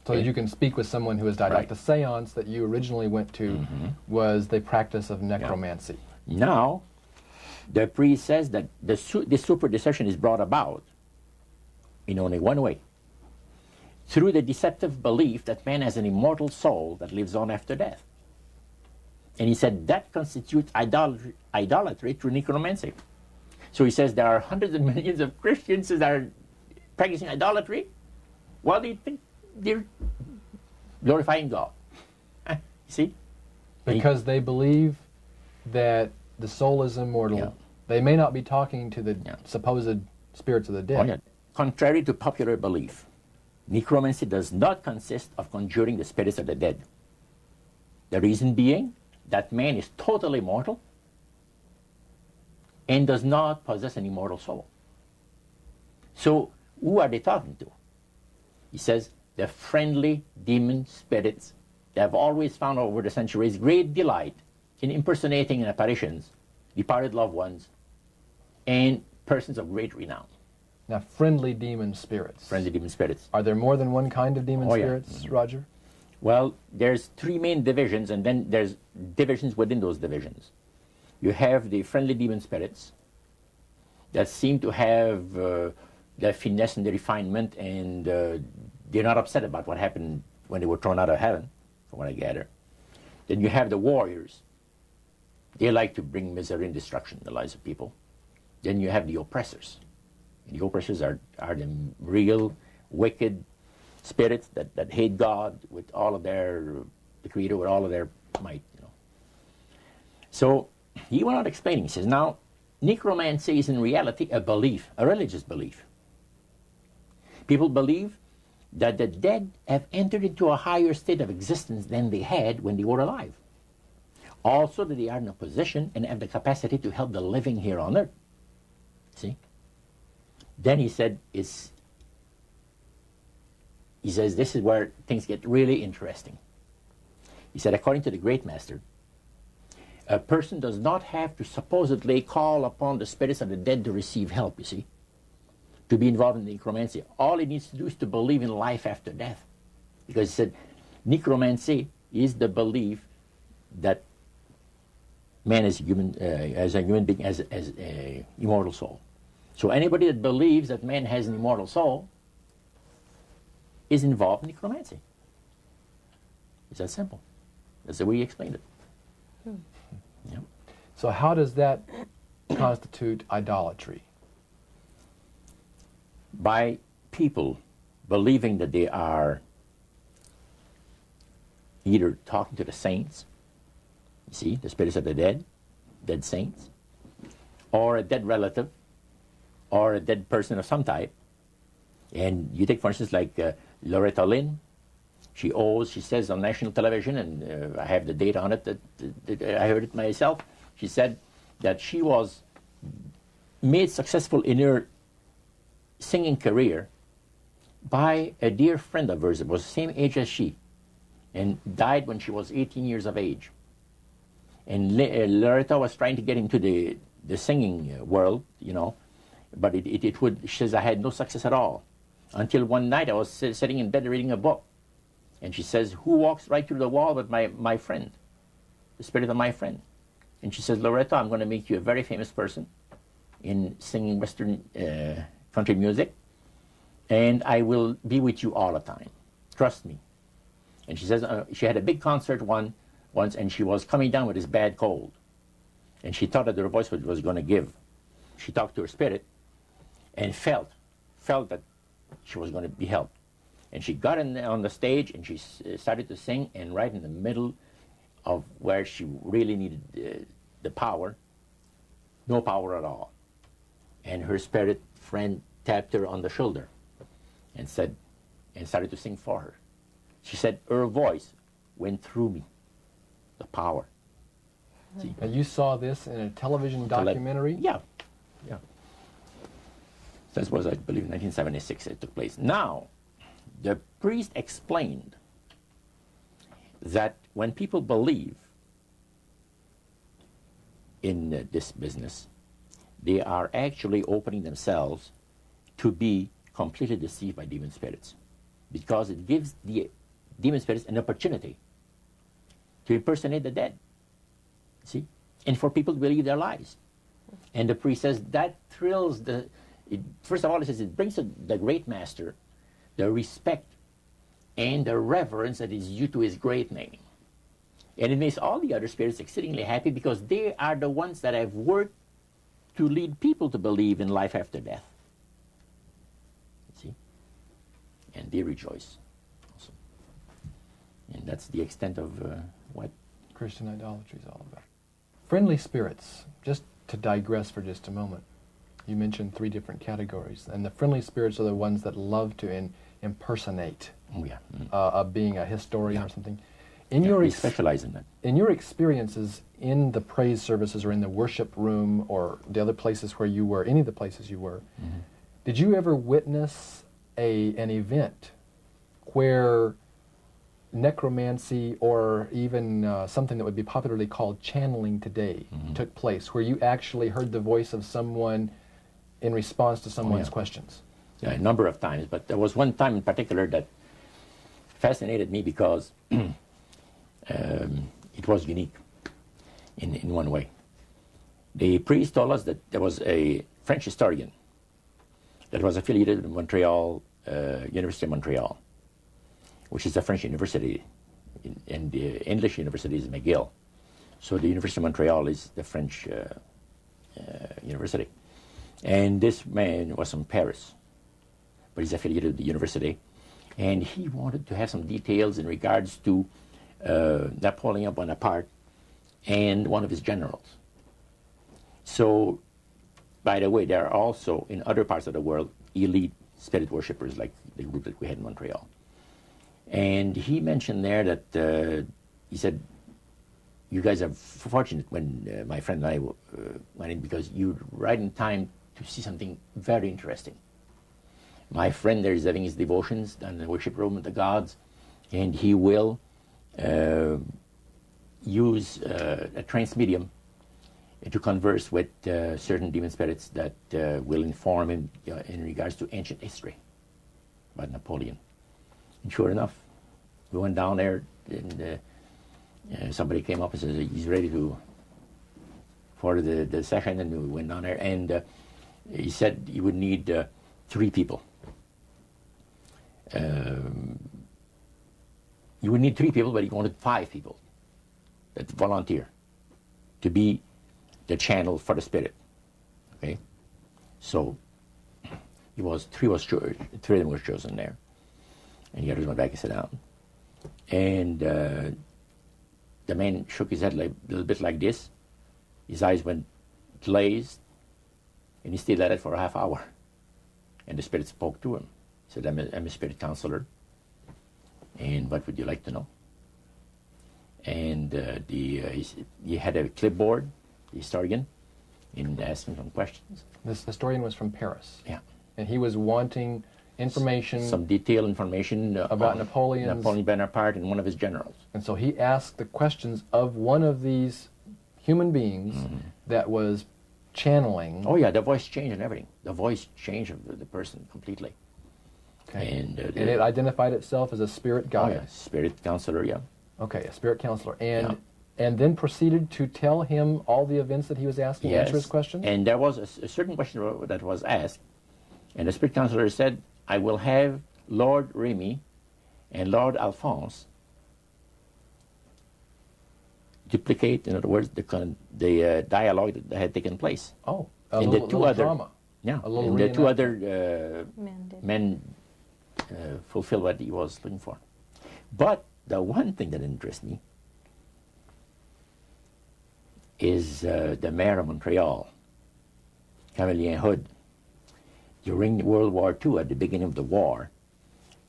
Speaker 3: So that you can speak with someone who has died.
Speaker 1: Right.
Speaker 3: Like the seance that you originally went to was the practice of necromancy.
Speaker 1: Yeah. Now, the priest says that this super deception is brought about in only one way. Through the deceptive belief that man has an immortal soul that lives on after death. And he said that constitutes idolatry through necromancy. So he says there are hundreds of millions of Christians that are practicing idolatry while they think they're glorifying God. You see?
Speaker 3: Because they believe that the soul is immortal.
Speaker 1: Yeah.
Speaker 3: They may not be talking to the supposed spirits of the dead.
Speaker 1: Oh, yeah. Contrary to popular belief, necromancy does not consist of conjuring the spirits of the dead. The reason being that man is totally mortal and does not possess an immortal soul. So who are they talking to? He says the friendly demon spirits that have always found over the centuries great delight in impersonating in apparitions departed loved ones and persons of great renown.
Speaker 3: Now, friendly demon spirits.
Speaker 1: Friendly demon spirits.
Speaker 3: Are there more than one kind of demon
Speaker 1: Oh, yeah.
Speaker 3: spirits, Roger?
Speaker 1: Well, there's three main divisions, and then there's divisions within those divisions. You have the friendly demon spirits that seem to have the finesse and the refinement, and they're not upset about what happened when they were thrown out of heaven from what I gather. Then you have the warriors. They like to bring misery and destruction in the lives of people. Then you have the oppressors. And the oppressors are the real wicked spirits that hate God with all of the Creator with all of their might. So he went on explaining. He says, now, necromancy is in reality a belief, a religious belief. People believe that the dead have entered into a higher state of existence than they had when they were alive. Also that they are in a position and have the capacity to help the living here on earth. See? Then he said, he says, this is where things get really interesting. He said, according to the great master, a person does not have to supposedly call upon the spirits of the dead to receive help, you see, to be involved in necromancy. All he needs to do is to believe in life after death. Because he said, necromancy is the belief that man is as a human being, as an immortal soul. So anybody that believes that man has an immortal soul is involved in necromancy. It's that simple. That's the way he explained it. Yeah.
Speaker 3: So how does that constitute idolatry?
Speaker 1: By people believing that they are either talking to the saints, you see, the spirits of the dead saints, or a dead relative, or a dead person of some type. And you take, for instance, like Loretta Lynn. She says on national television, and I have the data on it, that I heard it myself. She said that she was made successful in her singing career by a dear friend of hers that was the same age as she, and died when she was 18 years of age. And Loretta was trying to get into the singing world, but she says, I had no success at all. Until one night I was sitting in bed reading a book. And she says, who walks right through the wall but my friend, the spirit of my friend? And she says, Loretta, I'm going to make you a very famous person in singing Western country music, and I will be with you all the time. Trust me. And she says she had a big concert once, and she was coming down with this bad cold. And she thought that her voice was going to give. She talked to her spirit and felt that she was going to be helped. And she got on the stage, and she started to sing, and right in the middle of where she really needed the power, no power at all. And her spirit friend tapped her on the shoulder and started to sing for her. She said, her voice went through me, the power. See?
Speaker 3: And you saw this in a television documentary?
Speaker 1: Yeah. That was, I believe, 1976 it took place. Now, the priest explained that when people believe in this business, they are actually opening themselves to be completely deceived by demon spirits, because it gives the demon spirits an opportunity to impersonate the dead, see, and for people to believe their lies. And the priest says that thrills first of all, he says it brings the great master the respect and the reverence that is due to his great name. And it makes all the other spirits exceedingly happy, because they are the ones that have worked to lead people to believe in life after death. See? And they rejoice also. And that's the extent of what
Speaker 3: Christian idolatry is all about. Friendly spirits, just to digress for just a moment. You mentioned 3 different categories, and the friendly spirits are the ones that love to impersonate being a historian or something.
Speaker 1: We specialize in that.
Speaker 3: In your experiences in the praise services or in the worship room or the other places where you were, any of the places you were, did you ever witness an event where necromancy or even something that would be popularly called channeling today took place, where you actually heard the voice of someone in response to someone's questions?
Speaker 1: Yeah, a number of times, but there was one time in particular that fascinated me because it was unique in one way. The priest told us that there was a French historian that was affiliated with Montreal, University of Montreal, which is a French university and the English university is McGill. So the University of Montreal is the French university. And this man was from Paris, but he's affiliated with the university. And he wanted to have some details in regards to Napoleon Bonaparte and one of his generals. So, by the way, there are also, in other parts of the world, elite spirit worshippers like the group that we had in Montreal. And he mentioned there that, he said, you guys are fortunate when my friend and I went in, because you're right in time to see something very interesting. My friend there is having his devotions in the worship room of the gods, and he will use a trance medium to converse with certain demon spirits that will inform him in regards to ancient history about Napoleon. And sure enough, we went down there, and somebody came up and said he's ready for the session, and we went down there, and he said he would need 3 people. You would need 3 people, but he wanted 5 people that volunteer to be the channel for the spirit. Okay, so three of them were chosen there, and the others went back and sat down. And the man shook his head a little bit like this. His eyes went glazed, and he stayed at it for a half hour. And the spirit spoke to him. He said, I'm a spirit counselor, and what would you like to know? And he had a clipboard, the historian, and asked him some questions.
Speaker 3: This historian was from Paris.
Speaker 1: Yeah.
Speaker 3: And he was wanting information...
Speaker 1: Some detailed information
Speaker 3: about Napoleon
Speaker 1: Bonaparte and one of his generals.
Speaker 3: And so he asked the questions of one of these human beings that was channeling...
Speaker 1: Oh yeah, the voice changed and everything. The voice changed of the person completely.
Speaker 3: Okay.
Speaker 1: And
Speaker 3: it identified itself as a spirit guide.
Speaker 1: Oh yeah, spirit counselor, yeah.
Speaker 3: Okay, a spirit counselor. And
Speaker 1: Yeah.
Speaker 3: and then proceeded to tell him all the events that he was asking,
Speaker 1: Yes.
Speaker 3: answer his questions?
Speaker 1: And there was a certain question that was asked, and the spirit counselor said, I will have Lord Remy and Lord Alphonse duplicate, in other words, the dialogue that had taken place.
Speaker 3: Oh,
Speaker 1: And
Speaker 3: little drama.
Speaker 1: Yeah,
Speaker 3: A little
Speaker 1: and the 2
Speaker 3: reenactment.
Speaker 1: other men fulfilled what he was looking for. But the one thing that interests me is the mayor of Montreal, Camillien Hood. During World War II, at the beginning of the war,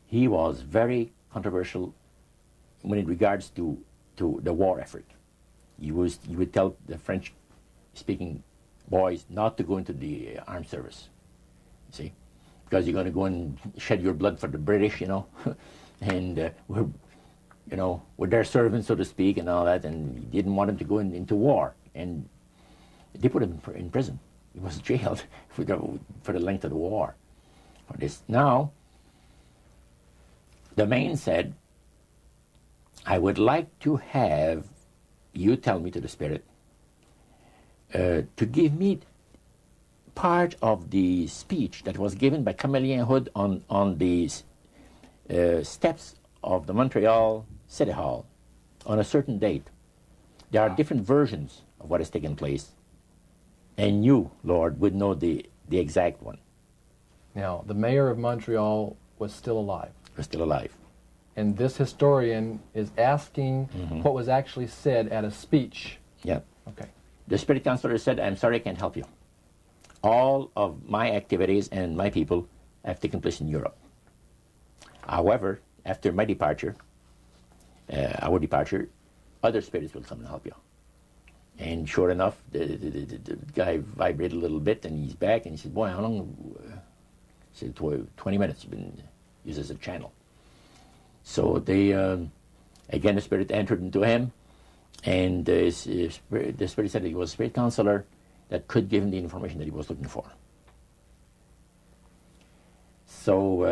Speaker 1: he was very controversial when in regards to the war effort. He would tell the French-speaking boys not to go into the armed service, you see, because you're going to go and shed your blood for the British, and we're their servants, so to speak, and all that, and he didn't want him to go into war, and they put him in prison. He was jailed for the length of the war for this. Now, the man said, I would like to have you tell me, to the spirit, to give me part of the speech that was given by Camillien Hood on the steps of the Montreal City Hall on a certain date. There are different versions of what has taken place, and you, Lord, would know the exact one.
Speaker 3: Now, the mayor of Montreal was still alive.
Speaker 1: Was still alive.
Speaker 3: And this historian is asking what was actually said at a speech.
Speaker 1: Yeah.
Speaker 3: Okay.
Speaker 1: The spirit counselor said, I'm sorry, I can't help you. All of my activities and my people have taken place in Europe. However, after my departure, our departure, other spirits will come and help you. And sure enough, the guy vibrated a little bit, and he's back, and he said, boy, how long? He said, 20 minutes, you've been used as a channel. So they, again, the spirit entered into him, and the spirit said he was a spirit counselor that could give him the information that he was looking for. So,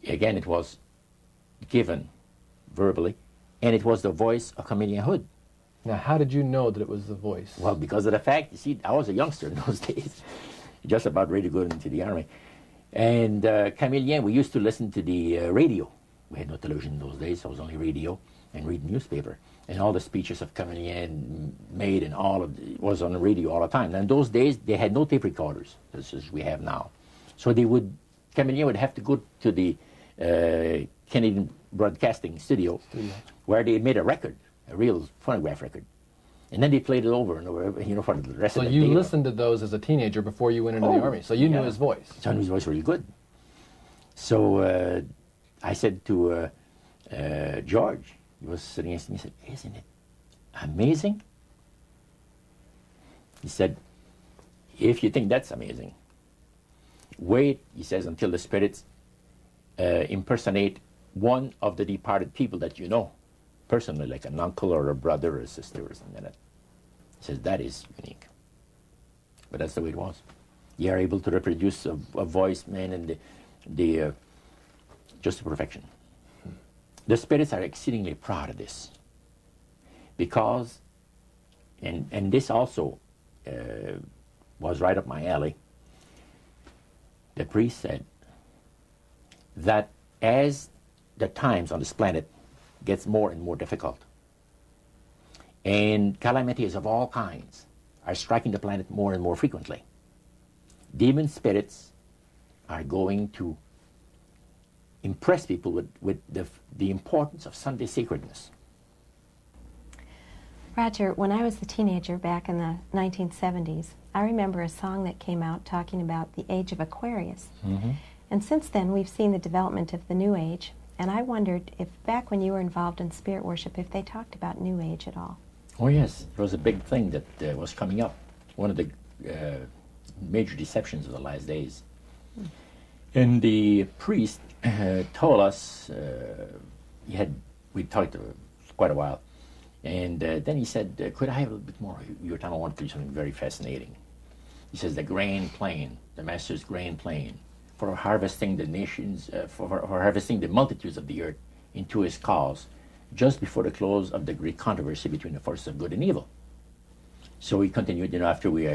Speaker 1: again, it was given verbally, and it was the voice of Camillien Hood.
Speaker 3: Now, how did you know that it was the voice?
Speaker 1: Well, because of the fact, you see, I was a youngster in those days, just about ready to go into the army. And Camillien, we used to listen to the radio we had no television in those days, so it was only radio and read newspaper. And all the speeches of Cavalier made and all of it was on the radio all the time. And in those days, they had no tape recorders, as we have now. So Cavalier would have to go to the Canadian Broadcasting Studio, where they made a record, a real phonograph record. And then they played it over and over, for the rest of the day.
Speaker 3: So you listened to those as a teenager before you went into the Army, so you knew his voice.
Speaker 1: So I knew his voice really good. So I said to George, he was sitting next to me, he said, "Isn't it amazing?" He said, "If you think that's amazing, wait," he says, "until the spirits impersonate one of the departed people that you know, personally, like an uncle or a brother or a sister or something like that." He says, "That is unique." But that's the way it was. You are able to reproduce a voice, man, and the just to perfection. The spirits are exceedingly proud of this, because, and this also was right up my alley. The priest said that as the times on this planet gets more and more difficult, and calamities of all kinds are striking the planet more and more frequently, demon spirits are going to impress people with the importance of Sunday sacredness.
Speaker 4: Roger, when I was a teenager back in the 1970s, I remember a song that came out talking about the age of Aquarius.
Speaker 1: Mm-hmm.
Speaker 4: And since then, we've seen the development of the New Age, and I wondered if back when you were involved in spirit worship, if they talked about New Age at all.
Speaker 1: Oh yes, it was a big thing that was coming up. One of the major deceptions of the last days. And the priest told us, we talked quite a while, and then he said, "Could I have a little bit more of your time? I want to do something very fascinating." He says, "The grand plan, the Master's grand plan for harvesting the nations, for harvesting the multitudes of the earth into his cause, just before the close of the great controversy between the forces of good and evil." So we continued, after we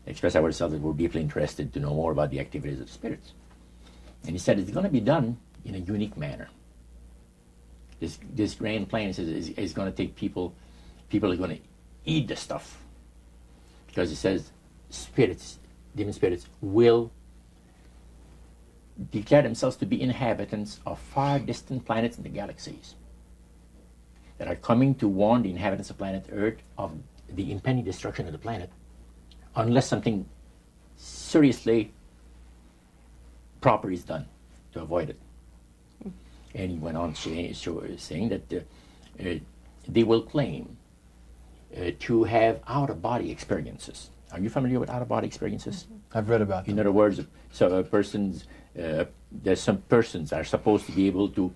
Speaker 1: expressed ourselves that we're deeply interested to know more about the activities of the spirits. And he said it's going to be done in a unique manner. This grand plan is going to take people are going to eat the stuff. Because he says demon spirits will declare themselves to be inhabitants of far distant planets in the galaxies that are coming to warn the inhabitants of planet Earth of the impending destruction of the planet, unless something seriously proper is done to avoid it. And he went on saying that they will claim to have out-of-body experiences. Are you familiar with out-of-body experiences?
Speaker 3: I've read about them.
Speaker 1: In other words, so there's some persons are supposed to be able to,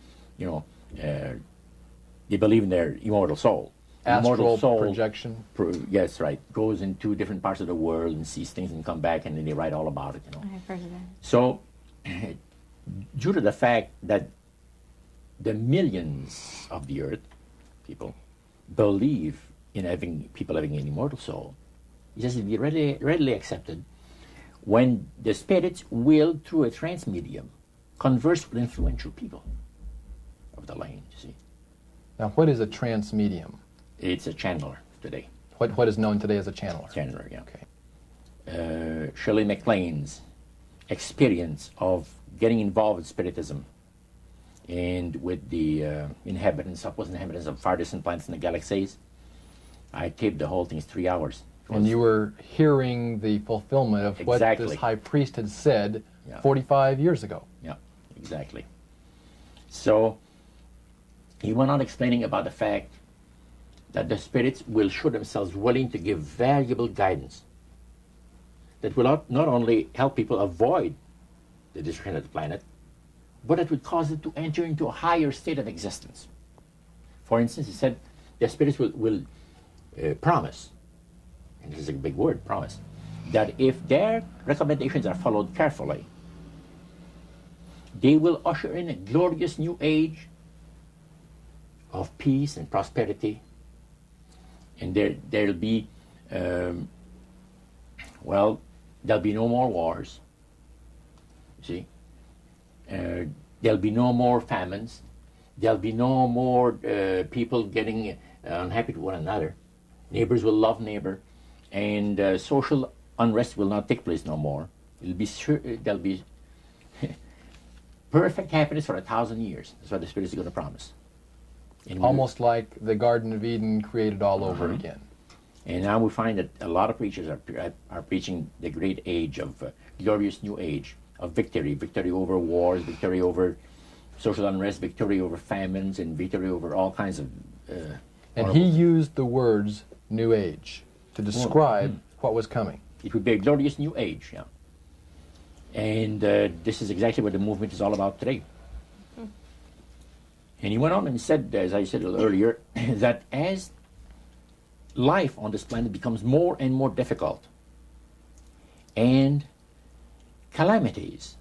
Speaker 1: they believe in their immortal soul.
Speaker 3: Astral projection.
Speaker 1: Yes, right. Goes into different parts of the world and sees things and come back, and then they write all about it.
Speaker 4: I've heard of that.
Speaker 1: So, due to the fact that the millions of the earth, people, believe in people having an immortal soul, it has to be readily accepted when the spirits will, through a trance medium, converse with influential people of the land, you see.
Speaker 3: Now, what is a trance medium?
Speaker 1: It's a channeler today.
Speaker 3: What is known today as a channeler?
Speaker 1: Channeler, yeah.
Speaker 3: Okay.
Speaker 1: Shirley MacLaine's experience of getting involved with spiritism and with the inhabitants of far distant planets in the galaxies, I taped the whole thing. It's 3 hours.
Speaker 3: And you were hearing the fulfillment of what this high priest had said 45 years ago.
Speaker 1: Yeah, exactly. So he went on explaining about the fact that the spirits will show themselves willing to give valuable guidance that will not only help people avoid the destruction of the planet, but it would cause them to enter into a higher state of existence. For instance, he said the spirits will promise, and this is a big word, promise, that if their recommendations are followed carefully, they will usher in a glorious new age of peace and prosperity, and there'll be, there'll be no more wars, you see. There'll be no more famines. There'll be no more people getting unhappy to one another. Neighbors will love neighbor, and social unrest will not take place no more. It'll be there'll be perfect happiness for 1,000 years. That's what the Spirit is going to promise. And
Speaker 3: Almost like the Garden of Eden created all over again.
Speaker 1: And now we find that a lot of preachers are preaching the great age of glorious new age of victory over wars, victory over social unrest, victory over famines, and victory over all kinds of.
Speaker 3: And he used the words New Age to describe what was coming.
Speaker 1: It would be a glorious new age, yeah. And this is exactly what the movement is all about today. And he went on and said, as I said a little earlier, that as life on this planet becomes more and more difficult, and calamities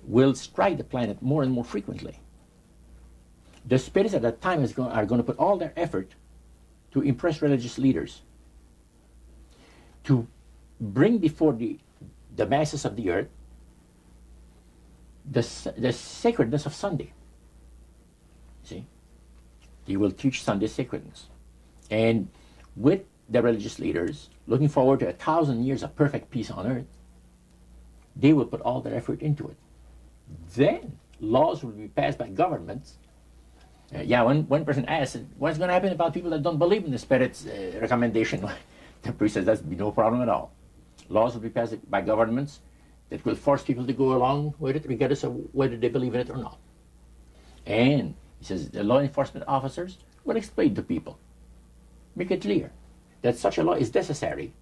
Speaker 1: will strike the planet more and more frequently, the spirits at that time are going to put all their effort to impress religious leaders, to bring before the masses of the earth the sacredness of Sunday. See? They will teach Sunday sacredness. And with the religious leaders, looking forward to 1,000 years of perfect peace on earth, they will put all their effort into it. Then laws will be passed by governments. One person asked, what's going to happen about people that don't believe in the Spirit's recommendation? The priest says, that'll be no problem at all. Laws will be passed by governments that will force people to go along with it, regardless of whether they believe in it or not. And he says the law enforcement officers will explain to people, make it clear that such a law is necessary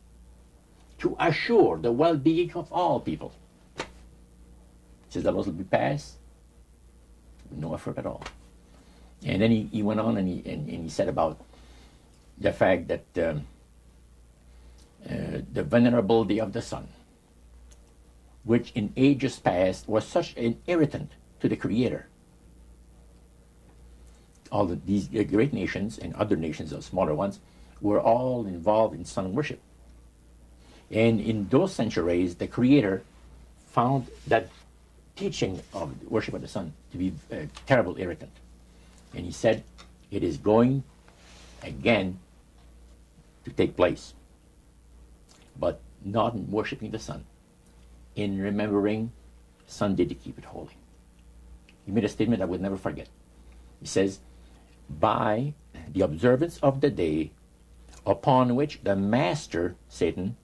Speaker 1: to assure the well-being of all people. He says the laws will be passed with no effort at all. And then he went on and he said about the fact that the venerability of the sun, which in ages past was such an irritant to the Creator. All these great nations and other nations, the smaller ones, were all involved in sun worship. And in those centuries, the Creator found that teaching of worship of the sun to be a terrible irritant. And he said, it is going again to take place, but not in worshiping the sun, in remembering Sunday to keep it holy. He made a statement I would never forget. He says, by the observance of the day upon which the master, Satan,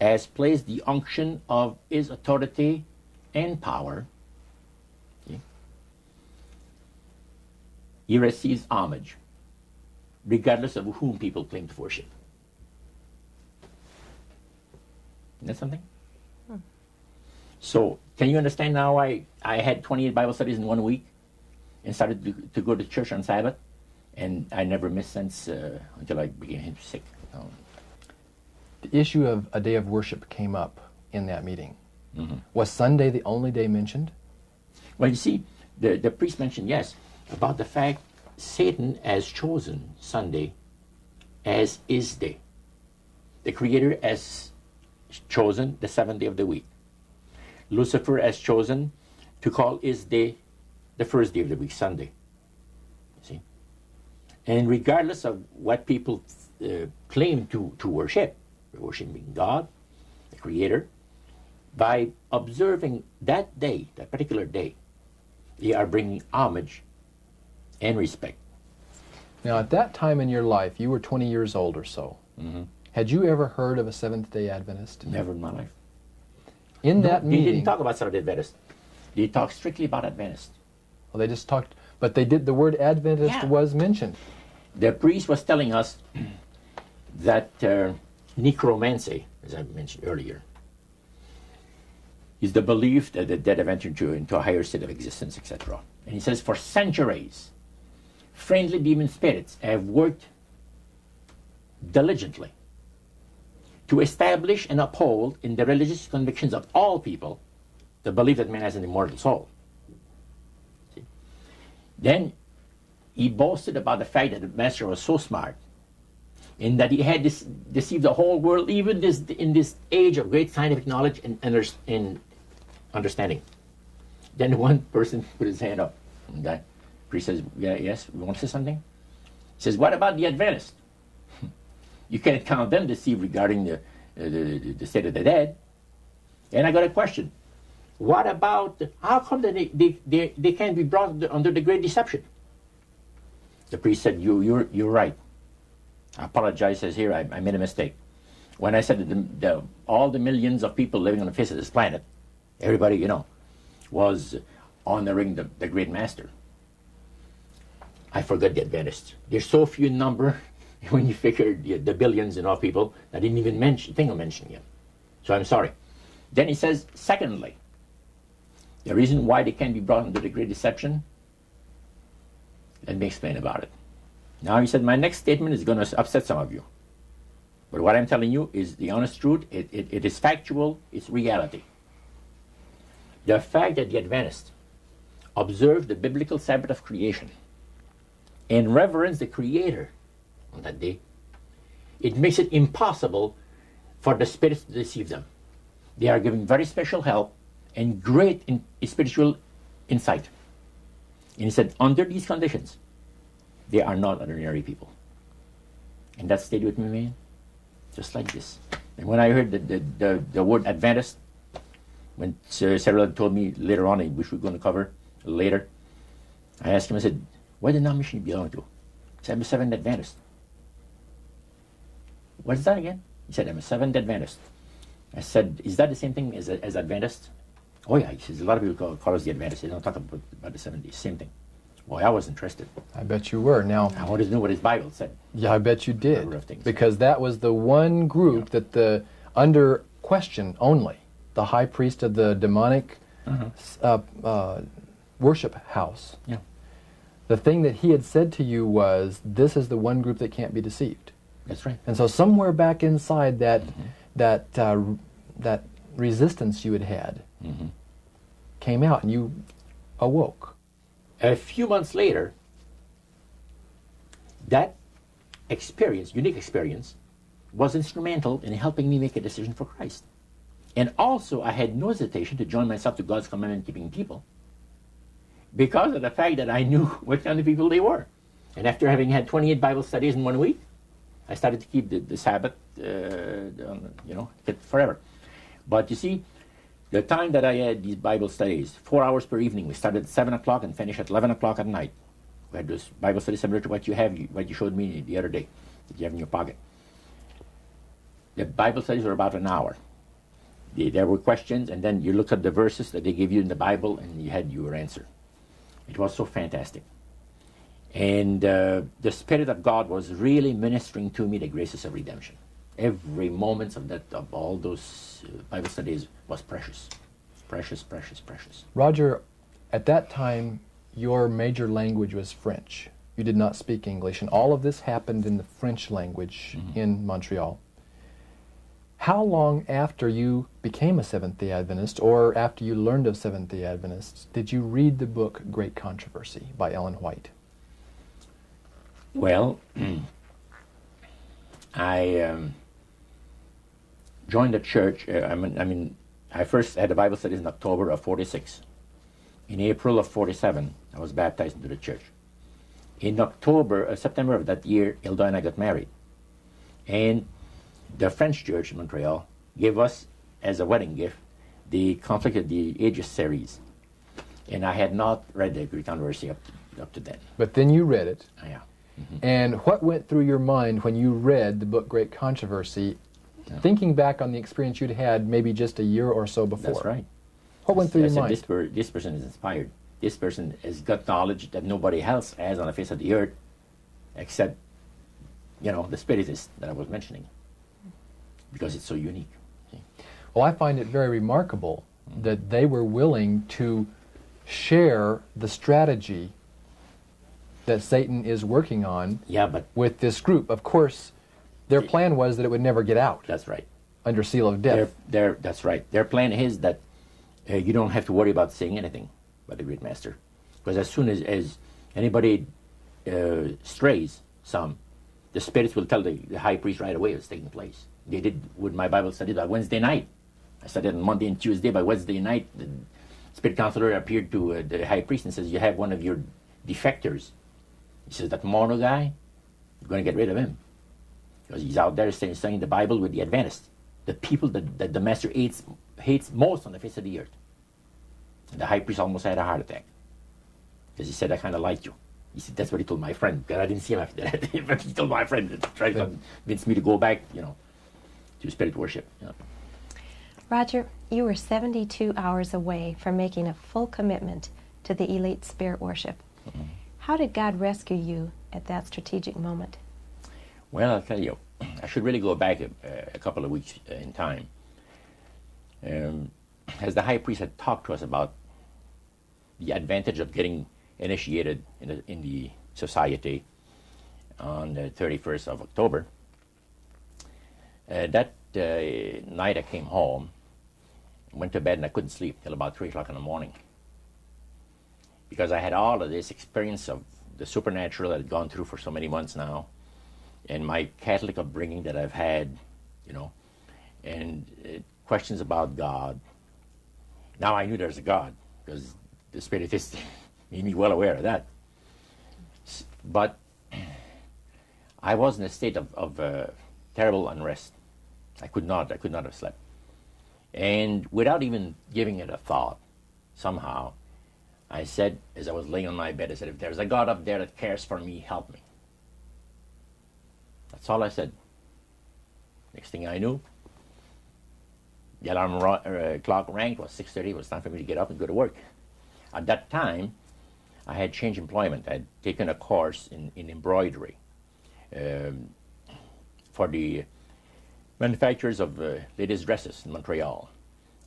Speaker 1: has placed the unction of his authority and power, he receives homage, regardless of whom people claim to worship. Isn't that something? So, can you understand now why I had 28 Bible studies in 1 week and started to go to church on Sabbath? And I never missed since until I became sick.
Speaker 3: The issue of a day of worship came up in that meeting. Was Sunday the only day mentioned?
Speaker 1: Well, you see, the priest mentioned, yes, about the fact Satan has chosen Sunday as his day. The Creator has chosen the seventh day of the week. Lucifer has chosen to call his day the first day of the week, Sunday. See? And regardless of what people claim to worship, worshiping God, the Creator, by observing that day, that particular day, they are bringing homage and respect.
Speaker 3: Now, at that time in your life, you were 20 years old or so. Had you ever heard of a Seventh-day Adventist?
Speaker 1: Never in my life.
Speaker 3: That meeting,
Speaker 1: they didn't talk about Seventh-day Adventist. They talked strictly about Adventist.
Speaker 3: Well, they just talked, but they did. The word Adventist was mentioned.
Speaker 1: The priest was telling us that necromancy, as I mentioned earlier, is the belief that the dead have entered into a higher state of existence, etc. And he says, for centuries, friendly demon spirits have worked diligently to establish and uphold in the religious convictions of all people the belief that man has an immortal soul. See? Then he boasted about the fact that the master was so smart in that he had deceived the whole world, even in this age of great scientific knowledge and understanding. Then one person put his hand up. And the priest says, yeah, yes, we want to say something? He says, what about the Adventists? You can't count them deceived regarding the state of the dead. And I got a question. What about, how come that they can't be brought under the great deception? The priest said, you're right. I apologize, says here, I made a mistake. When I said that all the millions of people living on the face of this planet, everybody, you know, was honoring the great master. I forgot the Adventists. There's so few in number when you figure the billions and all people, I didn't even think of mentioning them. So I'm sorry. Then he says, secondly, the reason why they can't be brought under the great deception, let me explain about it. Now he said, my next statement is going to upset some of you. But what I'm telling you is the honest truth. It is factual. It's reality. The fact that the Adventists observe the biblical Sabbath of creation and reverence the Creator on that day, it makes it impossible for the spirits to deceive them. They are given very special help and great spiritual insight. And he said, under these conditions, they are not ordinary people. And that stayed with me, man, just like this. And when I heard the word Adventist, when Sarah told me later on, which we're going to cover later, I asked him, I said, what denomination do you belong to? He said, I'm a Seventh Adventist. What is that again? He said, I'm a Seventh Adventist. I said, is that the same thing as Adventist? Oh yeah, he says, a lot of people call us the Adventists. They don't talk about the 70s, same thing. Boy, I was interested.
Speaker 3: I bet you were. Now,
Speaker 1: I wanted to know what his Bible said.
Speaker 3: Yeah, I bet you did. Because that was the one group that under question only, the high priest of the demonic worship house. Yeah. The thing that he had said to you was, this is the one group that can't be deceived.
Speaker 1: That's right.
Speaker 3: And so somewhere back inside that that resistance you had came out, and you awoke.
Speaker 1: A few months later, that experience, unique experience, was instrumental in helping me make a decision for Christ. And also, I had no hesitation to join myself to God's commandment-keeping people because of the fact that I knew what kind of people they were. And after having had 28 Bible studies in 1 week, I started to keep the Sabbath, forever. But you see, the time that I had these Bible studies, 4 hours per evening, we started at 7 o'clock and finished at 11 o'clock at night. We had those Bible studies similar to what you showed me the other day, that you have in your pocket. The Bible studies were about an hour. There were questions, and then you looked at the verses that they gave you in the Bible, and you had your answer. It was so fantastic. And the Spirit of God was really ministering to me the graces of redemption. Every moment of all those Bible studies was precious. Precious, precious, precious.
Speaker 3: Roger, at that time, your major language was French. You did not speak English, and all of this happened in the French language in Montreal. How long after you became a Seventh-day Adventist, or after you learned of Seventh-day Adventists, did you read the book Great Controversy by Ellen White?
Speaker 1: Well, I joined the church. I first had the Bible studies in October of 46. In April of 47, I was baptized into the church. In September of that year, Hilda and I got married. And the French church in Montreal gave us, as a wedding gift, the Conflict of the Ages series. And I had not read the Greek Controversy up to then.
Speaker 3: But then you read it.
Speaker 1: Yeah.
Speaker 3: And what went through your mind when you read the book Great Controversy, thinking back on the experience you'd had maybe just a year or so before?
Speaker 1: That's right.
Speaker 3: What went through your mind?
Speaker 1: This person is inspired. This person has got knowledge that nobody else has on the face of the earth, except, the Spiritist that I was mentioning, because it's so unique.
Speaker 3: Well, I find it very remarkable that they were willing to share the strategy that Satan is working on with this group. Of course, their plan was that it would never get out.
Speaker 1: That's right.
Speaker 3: Under seal of death.
Speaker 1: That's right. Their plan is that you don't have to worry about saying anything about the great master. Because as soon as anybody strays some, the spirits will tell the high priest right away what's taking place. They did with my Bible study on Wednesday night. I studied on Monday and Tuesday. By Wednesday night, spirit counselor appeared to the high priest and says, you have one of your defectors. He says, that Morno guy, you're going to get rid of him. Because he's out there studying the Bible with the Adventists, the people that the master hates most on the face of the earth. And the high priest almost had a heart attack. Because he said, I kind of like you. He said, that's what he told my friend. Because I didn't see him after that. But he told my friend to try to convince me to go back, to spirit worship.
Speaker 4: Roger, you were 72 hours away from making a full commitment to the elite spirit worship. Mm-hmm. How did God rescue you at that strategic moment?
Speaker 1: Well, I'll tell you, I should really go back a couple of weeks in time. As the high priest had talked to us about the advantage of getting initiated in the society on the 31st of October, that night I came home, went to bed, and I couldn't sleep till about 3 o'clock in the morning. Because I had all of this experience of the supernatural that I'd gone through for so many months now, and my Catholic upbringing that I've had, and questions about God. Now I knew there's a God, because the Spiritist made me well aware of that. But I was in a state of terrible unrest. I could not have slept. And without even giving it a thought, somehow, I said, as I was laying on my bed, I said, if there's a God up there that cares for me, help me. That's all I said. Next thing I knew, the alarm clock rang. It was 6:30. It was time for me to get up and go to work. At that time, I had changed employment. I had taken a course in embroidery for the manufacturers of ladies' dresses in Montreal.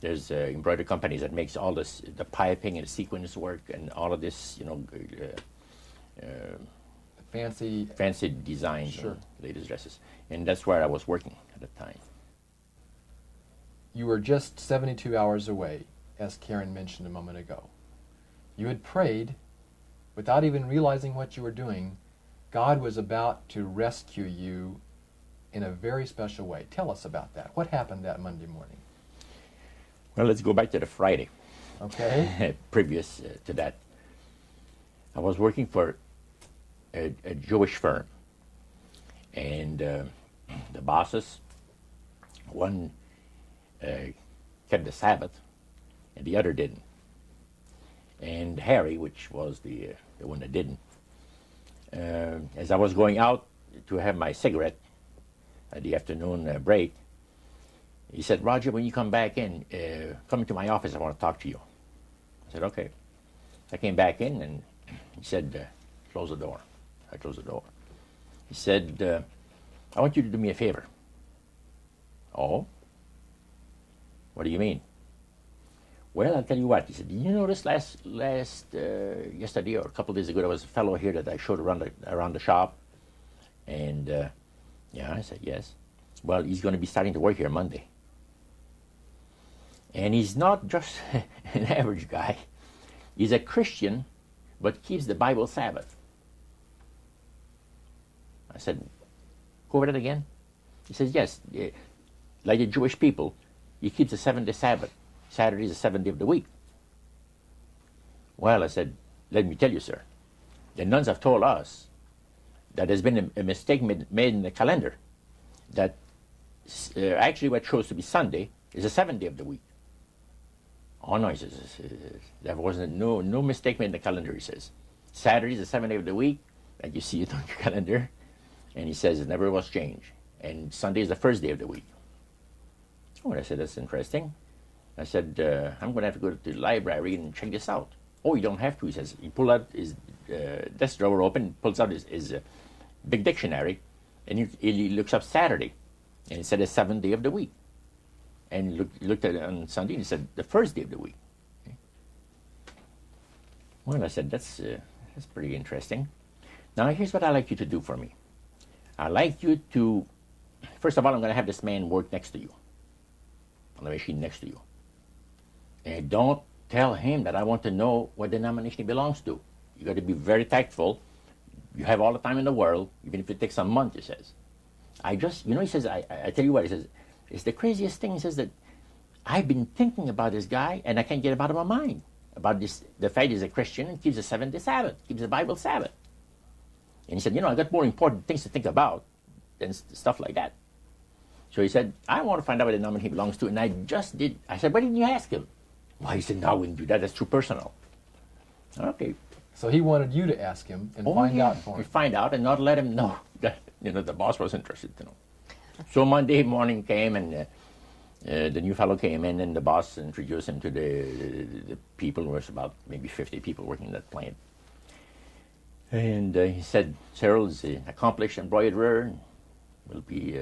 Speaker 1: There's embroidery companies that makes all this, the piping and sequins work and all of this, fancy designs, sure, ladies' dresses. And that's where I was working at the time.
Speaker 3: You were just 72 hours away, as Karen mentioned a moment ago. You had prayed, without even realizing what you were doing. God was about to rescue you in a very special way. Tell us about that. What happened that Monday morning?
Speaker 1: Well, let's go back to the Friday.
Speaker 3: Okay.
Speaker 1: Previous to that. I was working for a Jewish firm. And the bosses, one kept the Sabbath, and the other didn't. And Harry, which was the one that didn't, as I was going out to have my cigarette at the afternoon break, he said, Roger, when you come back in, come into my office, I want to talk to you. I said, okay. I came back in, and he said, close the door. I closed the door. He said, I want you to do me a favor. Oh? What do you mean? Well, I'll tell you what. He said, you notice yesterday or a couple of days ago, there was a fellow here that I showed around the shop. And, yeah, I said, yes. Well, he's going to be starting to work here Monday. And he's not just an average guy. He's a Christian, but keeps the Bible Sabbath. I said, go over that again? He says, yes, like the Jewish people, he keeps the 7-day Sabbath. Saturday is the 7th day of the week. Well, I said, let me tell you, sir, the nuns have told us that there's been a mistake made in the calendar, that actually what shows to be Sunday is the 7th day of the week. Oh, no, he says, there wasn't no mistake made in the calendar, he says. Saturday is the 7th day of the week, and you see it on your calendar, and he says it never was changed. And Sunday is the first day of the week. Oh, and I said, that's interesting. I said, I'm going to have to go to the library and check this out. Oh, you don't have to, he says. He pulled out his desk drawer open, pulls out his big dictionary, and he looks up Saturday. And it said the 7th day of the week. And he looked at it on Sunday, and he said, the first day of the week. Okay. Well, I said, that's pretty interesting. Now, here's what I'd like you to do for me. I'd like you to, first of all, I'm going to have this man work next to you, on the machine next to you. And don't tell him that I want to know what denomination he belongs to. You got to be very tactful. You have all the time in the world, even if it takes a month, he says. He says, I tell you what, he says, it's the craziest thing. He says that I've been thinking about this guy, and I can't get him out of my mind. about this, the fact he's a Christian and keeps the seventh-day Sabbath, keeps the Bible Sabbath. And he said, you know, I got more important things to think about than stuff like that. So he said, I want to find out what denomination he belongs to, and I just did. I said, why didn't you ask him? Well, he said, no, I wouldn't do that. That's too personal. Okay.
Speaker 3: So he wanted you to ask him and find out for him.
Speaker 1: Find out and not let him know that, you know, the boss was interested to know. So Monday morning came, and the new fellow came in, and the boss introduced him to the people. There was about maybe 50 people working in that plant. And he said, Cyril's an accomplished embroiderer. We'll be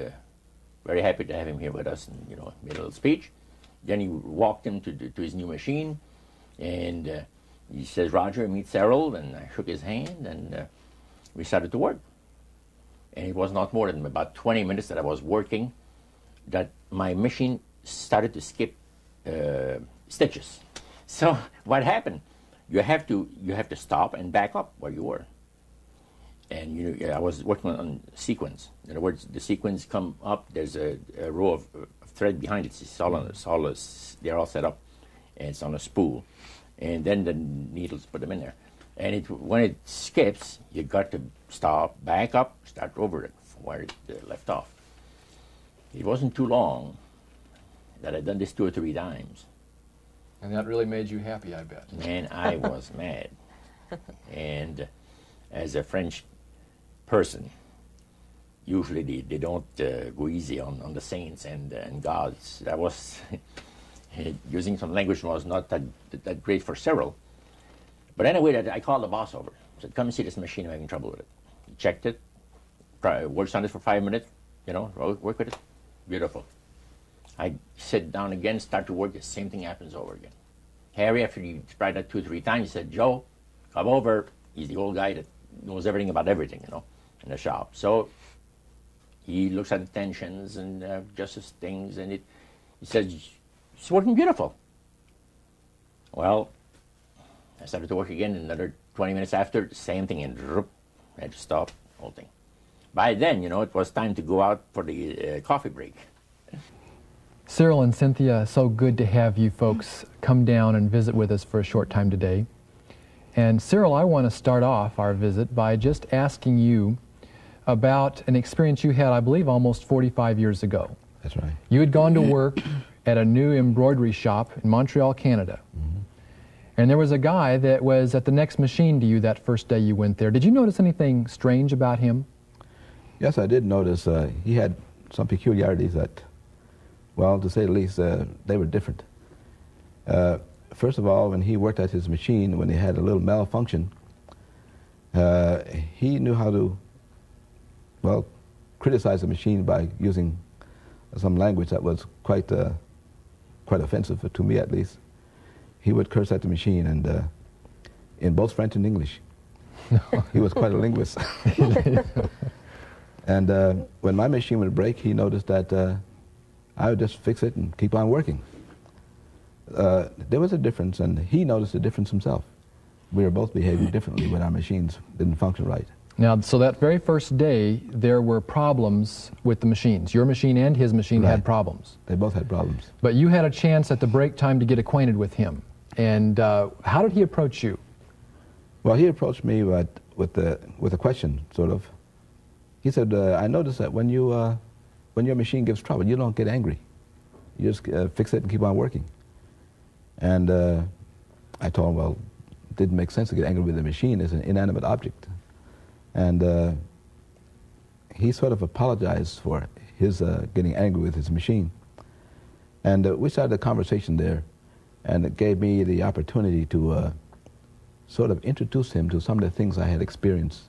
Speaker 1: very happy to have him here with us. And, you know, made a little speech. Then he walked him to his new machine, and he says, Roger, meet Cyril, and I shook his hand, and we started to work. And it was not more than about 20 minutes that I was working that my machine started to skip stitches. So what happened? You have to stop and back up where you were. And you know, I was working on sequence. In other words, the sequence come up. There's a row of thread behind it. They're all set up, and it's on a spool. And then the needles put them in there. And when it skips, you got to stop, back up, start over it from where it left off. It wasn't too long that I'd done this 2 or 3 times.
Speaker 3: And that really made you happy, I bet.
Speaker 1: Man, I was mad. And as a French person, usually they don't go easy on the saints and gods. That was using some language was not that great for Cyril. But anyway, I called the boss over. I said, come and see this machine. I'm having trouble with it. He checked it, worked on it for 5 minutes, you know, work with it. Beautiful. I sit down again, start to work, the same thing happens over again. Harry, after he tried that 2 or 3 times, he said, Joe, come over. He's the old guy that knows everything about everything, you know, in the shop. So he looks at the tensions and adjusts things, and he says, it's working beautiful. Well, I started to work again, another 20 minutes after, the same thing, and I had to stop the whole thing. By then, you know, it was time to go out for the coffee break.
Speaker 3: Cyril and Cynthia, so good to have you folks come down and visit with us for a short time today. And Cyril, I want to start off our visit by just asking you about an experience you had, I believe, almost 45 years ago.
Speaker 5: That's right.
Speaker 3: You had gone to work at a new embroidery shop in Montreal, Canada. Mm-hmm. And there was a guy that was at the next machine to you that first day you went there. Did you notice anything strange about him?
Speaker 5: Yes, I did notice he had some peculiarities that, well, to say the least, they were different. First of all, when he worked at his machine, when he had a little malfunction, he knew how to, well, criticize the machine by using some language that was quite offensive, to me at least. He would curse at the machine, and in both French and English. He was quite a linguist. And when my machine would break, he noticed that I would just fix it and keep on working. There was a difference, and he noticed a difference himself. We were both behaving differently when our machines didn't function right.
Speaker 3: Now, so that very first day, there were problems with the machines. Your machine and his machine had problems.
Speaker 5: They both had problems.
Speaker 3: But you had a chance at the break time to get acquainted with him. And how did he approach you?
Speaker 5: Well, he approached me with a question, sort of. He said, I noticed that when your machine gives trouble, you don't get angry. You just fix it and keep on working. And I told him, well, it didn't make sense to get angry with the machine. It's an inanimate object. And he sort of apologized for his getting angry with his machine. And we started a conversation there, and it gave me the opportunity to sort of introduce him to some of the things I had experienced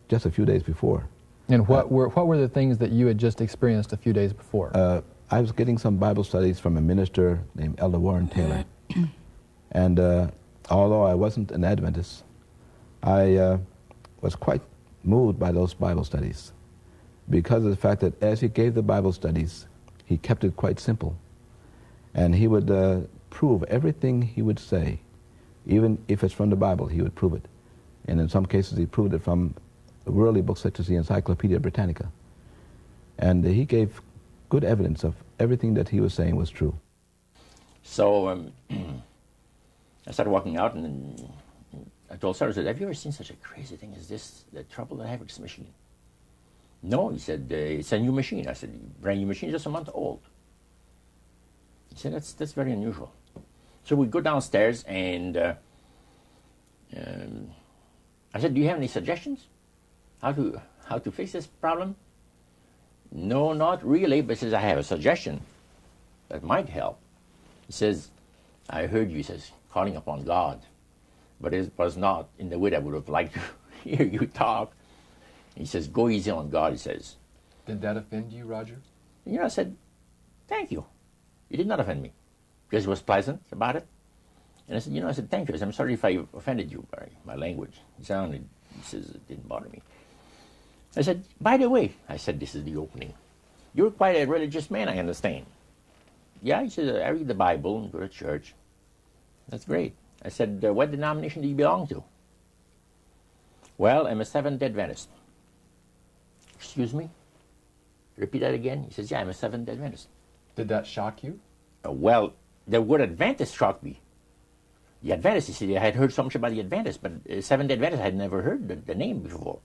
Speaker 5: just a few days before.
Speaker 3: And what were the things that you had just experienced a few days before?
Speaker 5: I was getting some Bible studies from a minister named Elder Warren Taylor. And although I wasn't an Adventist, I was quite moved by those Bible studies because of the fact that as he gave the Bible studies, he kept it quite simple. And he would prove everything he would say, even if it's from the Bible, he would prove it. And in some cases, he proved it from worldly books such as the Encyclopedia Britannica. And he gave good evidence of everything that he was saying was true.
Speaker 1: So I started walking out, and I told Sarah, I said, have you ever seen such a crazy thing as this, the trouble that I have with this machine? No, he said, it's a new machine. I said, brand new machine, just a month old. He said, that's very unusual. So we go downstairs, and I said, do you have any suggestions? How to fix this problem? No, not really, but he says, I have a suggestion that might help. He says, I heard you, he says, calling upon God, but it was not in the way that I would have liked to hear you talk. He says, go easy on God, he says.
Speaker 3: Did that offend you, Roger?
Speaker 1: You know, I said, thank you. It did not offend me, because he was pleasant about it. And I said, I said, thank you. I said, I'm sorry if I offended you by my language. He says, it didn't bother me. I said, by the way, I said, this is the opening. You're quite a religious man, I understand. Yeah, he said, I read the Bible and go to church. That's great. I said, what denomination do you belong to? Well, I'm a Seventh-day Adventist. Excuse me? Repeat that again? He says, yeah, I'm a Seventh-day Adventist.
Speaker 3: Did that shock you?
Speaker 1: Well, the word Adventist shocked me. The Adventist, you see, I had heard so much about the Adventist, but Seventh-day Adventist, I had never heard the name before.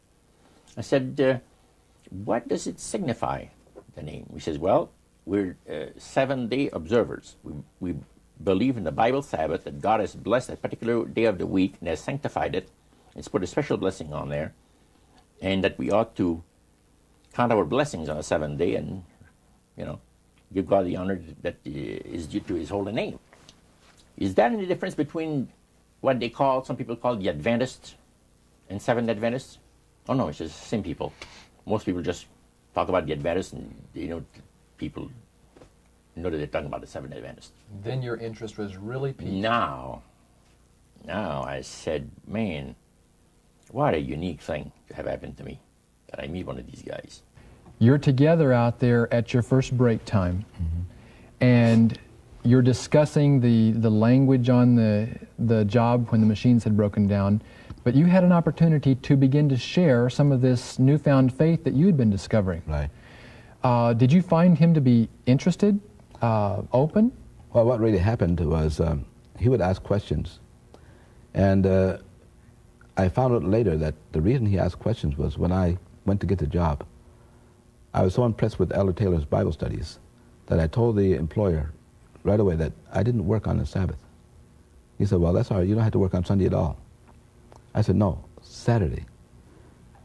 Speaker 1: I said, what does it signify, the name? He says, well, we're 7-day observers. We believe in the Bible Sabbath, that God has blessed a particular day of the week and has sanctified it. It's put a special blessing on there, and that we ought to count our blessings on the 7th day and, give God the honor that is due to his holy name. Is there any difference between what some people call the Adventists and Seventh-day Adventists? Oh no, it's just the same people. Most people just talk about the Adventists, and people know that they're talking about the Seventh-day Adventists.
Speaker 3: Then your interest was really piqued.
Speaker 1: Now I said, man, what a unique thing to have happened to me, that I meet one of these guys.
Speaker 3: You're together out there at your first break time, and you're discussing the language on the job when the machines had broken down, but you had an opportunity to begin to share some of this newfound faith that you had been discovering.
Speaker 5: Right.
Speaker 3: Did you find him to be interested, open?
Speaker 5: Well, what really happened was he would ask questions, and I found out later that the reason he asked questions was when I went to get the job, I was so impressed with Elder Taylor's Bible studies that I told the employer right away that I didn't work on the Sabbath. He said, well, that's all right. You don't have to work on Sunday at all. I said, no, Saturday.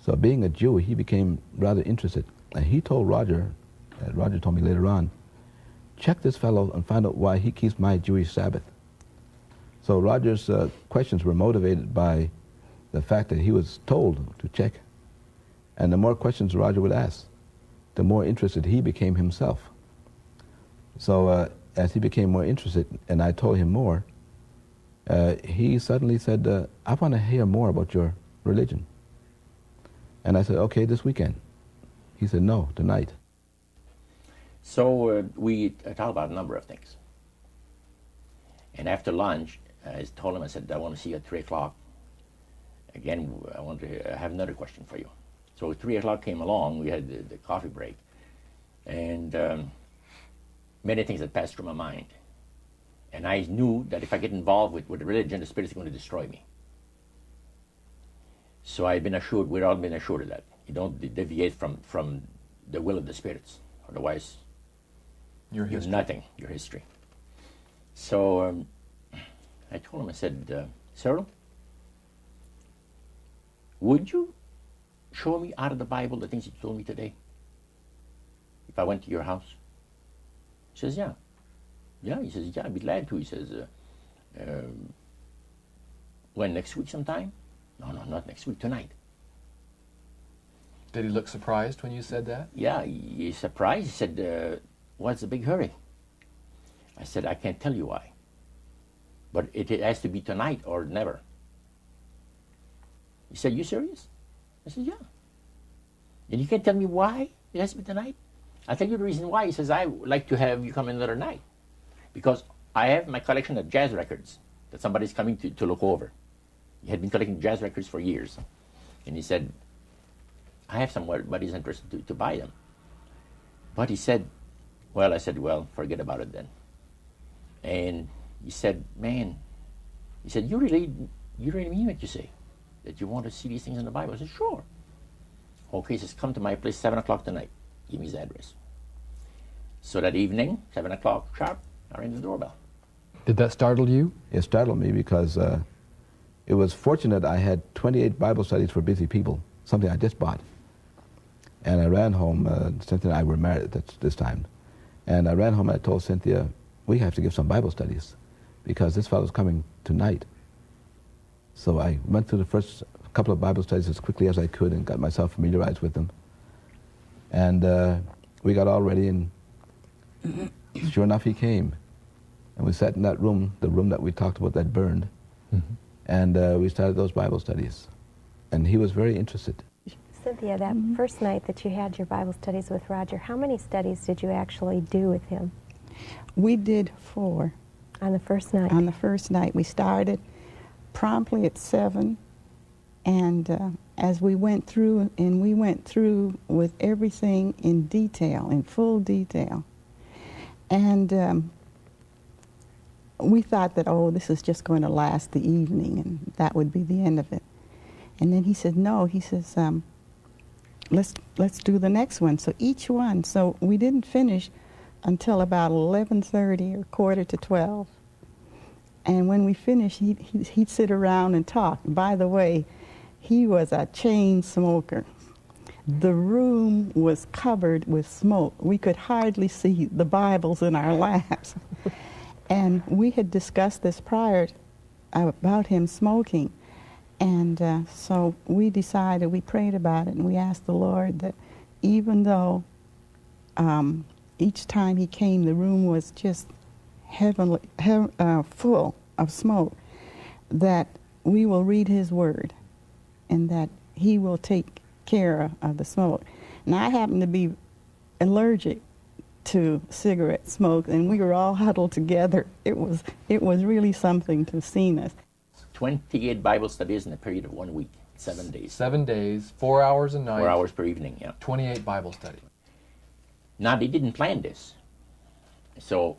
Speaker 5: So being a Jew, he became rather interested. And he told Roger, Roger told me later on, check this fellow and find out why he keeps my Jewish Sabbath. So Roger's questions were motivated by the fact that he was told to check. And the more questions Roger would ask, the more interested he became himself. So as he became more interested, and I told him more, he suddenly said, I want to hear more about your religion. And I said, okay, this weekend. He said, no, tonight.
Speaker 1: So we talked about a number of things. And after lunch, I told him, I said, I want to see you at 3 o'clock. Again, I want to have another question for you. So 3 o'clock came along, we had the coffee break, and many things had passed through my mind. And I knew that if I get involved with religion, the Spirit is going to destroy me. So I've been assured, we've all been assured of that. You don't deviate from the will of the spirits, otherwise you're nothing, your history. So I told him, I said, Cyril, would you show me out of the Bible the things you told me today if I went to your house? He says, yeah. Yeah, he says, yeah, I'd be glad to. He says, when, next week sometime? No, not next week, tonight.
Speaker 3: Did he look surprised when you said that?
Speaker 1: Yeah, he's surprised. He said, what's the big hurry? I said, I can't tell you why. But it has to be tonight or never. He said, you serious? I said, yeah. And you can't tell me why it has to be tonight? I'll tell you the reason why. He says, I would like to have you come another night. Because I have my collection of jazz records that somebody's coming to look over. He had been collecting jazz records for years. And he said, I have somebody's interested to buy them. But he said, I said, well, forget about it then. And he said, man, He said, you really mean what you say? That you want to see these things in the Bible? I said, sure. Okay, he says, come to my place 7 o'clock tonight. Give me his address. So that evening, 7 o'clock sharp, I rang the doorbell.
Speaker 3: Did that startle you?
Speaker 5: It startled me because it was fortunate I had 28 Bible studies for busy people, something I just bought. And I ran home, Cynthia and I were married at this time, and I ran home and I told Cynthia, we have to give some Bible studies because this fellow's coming tonight. So I went through the first couple of Bible studies as quickly as I could and got myself familiarized with them. And we got all ready, and sure enough, he came. And we sat in that room, the room that we talked about that burned, and we started those Bible studies. And he was very interested.
Speaker 4: Cynthia, that first night that you had your Bible studies with Roger, how many studies did you actually do with him?
Speaker 6: We did 4.
Speaker 4: On the first night?
Speaker 6: On the first night. We started promptly at 7, and as we went through, with everything in detail, in full detail. And we thought that, oh, this is just going to last the evening, and that would be the end of it. And then he said, no, he says, let's do the next one. So each one, so we didn't finish until about 11:30 or 11:45. And when we finished, he'd sit around and talk. By the way, he was a chain smoker. The room was covered with smoke. We could hardly see the Bibles in our laps. And we had discussed this prior about him smoking. And so we decided, we prayed about it, and we asked the Lord that even though each time he came, the room was just full of smoke, that we will read his word and that he will take care of the smoke. And I happen to be allergic to cigarette smoke, and we were all huddled together. It was really something to see us.
Speaker 1: 28 Bible studies in a period of 1 week, 7 days.
Speaker 3: 7 days, 4 hours a night.
Speaker 1: 4 hours per evening, yeah.
Speaker 3: 28 Bible studies.
Speaker 1: Now, they didn't plan this. So,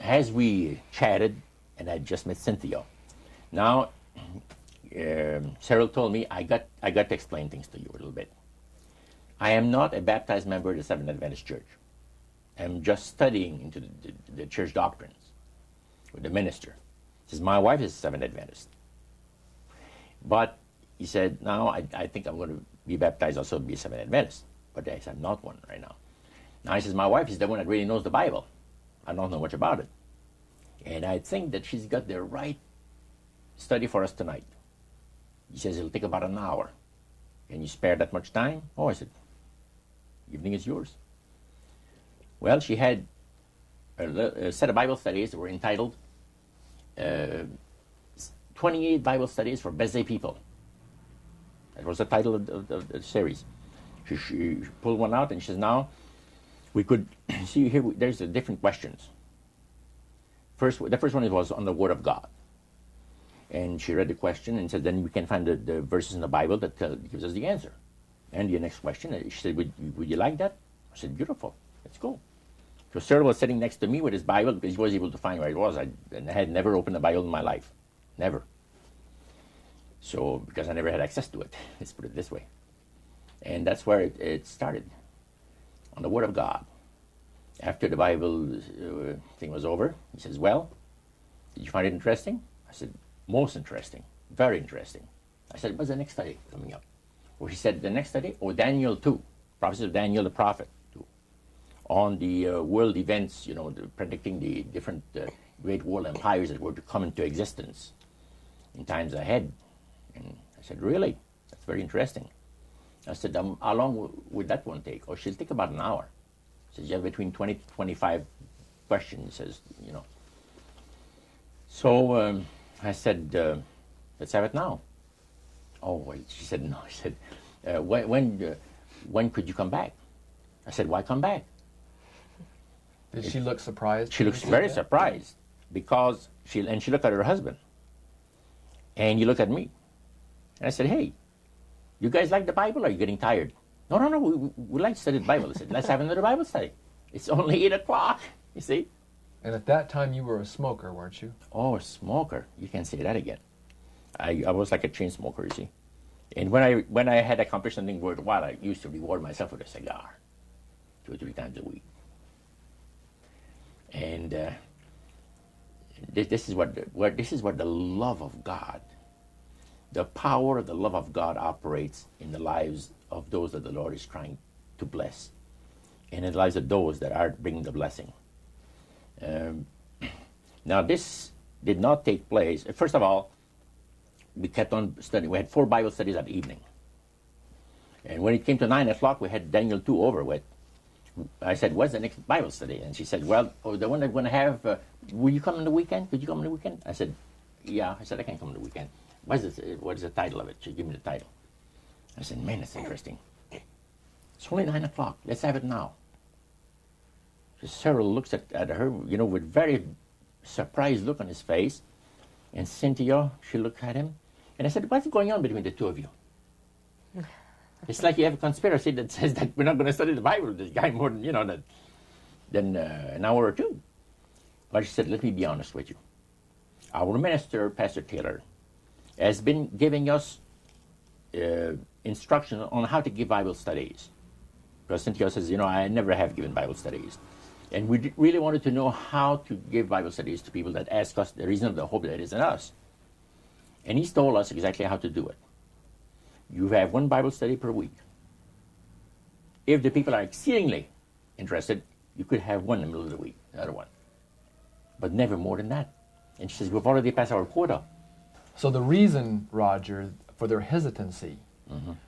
Speaker 1: as we chatted, and I just met Cynthia, now, Cyril told me, I got to explain things to you a little bit. I am not a baptized member of the Seventh Adventist Church. I'm just studying into the church doctrines with the minister. He says, my wife is a Seventh Adventist. But he said, now I think I'm going to be baptized also to be a Seventh Adventist. But I said, I'm not one right now. Now he says, my wife is the one that really knows the Bible. I don't know much about it. And I think that she's got the right study for us tonight. He says, it'll take about an hour. Can you spare that much time? Oh, I said, evening is yours. Well, she had a set of Bible studies that were entitled 28 Bible Studies for Busy People. That was the title of the series. She pulled one out and she says, now, we could see here, there's the different questions. The first one was on the Word of God. And she read the question and said, then we can find the verses in the Bible that gives us the answer. And the next question, she said, would you like that? I said, beautiful, let's go. So Cyril was sitting next to me with his Bible because he was able to find where it was. I had never opened a Bible in my life. Never. So, because I never had access to it. Let's put it this way. And that's where it started, on the Word of God. After the Bible thing was over, he says, well, did you find it interesting? I said, most interesting, very interesting. I said, what's the next study coming up? Well, he said, the next study, Daniel 2, prophecy of Daniel the prophet, on the world events, predicting the different great world empires that were to come into existence in times ahead. And I said, really? That's very interesting. I said, how long would that one take? Oh, she'll take about an hour. She says, you have between 20 to 25 questions, says, So I said, let's have it now. Oh, well, she said, no. She said, when could you come back? I said, why come back?
Speaker 3: Did she look surprised?
Speaker 1: She looks very surprised because she looked at her husband. And you look at me. And I said, hey, you guys like the Bible or are you getting tired? No, we like to study the Bible. I said, let's have another Bible study. It's only 8 o'clock, you see.
Speaker 3: And at that time, you were a smoker, weren't you?
Speaker 1: Oh, smoker. You can say that again. I was like a chain smoker, you see. And when I had accomplished something worthwhile, I used to reward myself with a cigar 2 or 3 times a week. And this is what the love of God, the power of the love of God operates in the lives of those that the Lord is trying to bless, and in the lives of those that are bringing the blessing. Now, this did not take place. First of all, we kept on studying. We had 4 Bible studies that evening. And when it came to 9 o'clock, we had Daniel 2 over with. I said, what's the next Bible study? And she said, well, the one that we're going to have, will you come on the weekend? Could you come on the weekend? I said, yeah. I said, I can come on the weekend. What is the title of it? She gave me the title. I said, man, that's interesting. It's only 9 o'clock. Let's have it now. So Cyril looks at her, with very surprised look on his face. And Cynthia, she looked at him. And I said, what's going on between the two of you? It's like you have a conspiracy that says that we're not going to study the Bible with this guy more than an hour or 2. But she said, let me be honest with you. Our minister, Pastor Taylor, has been giving us instruction on how to give Bible studies. Because Cynthia says, I never have given Bible studies. And we really wanted to know how to give Bible studies to people that ask us the reason of the hope that is in us. And he's told us exactly how to do it. You have 1 Bible study per week. If the people are exceedingly interested, you could have 1 in the middle of the week, the other one. But never more than that. And she says, we've already passed our quota.
Speaker 3: So the reason, Roger, for their hesitancy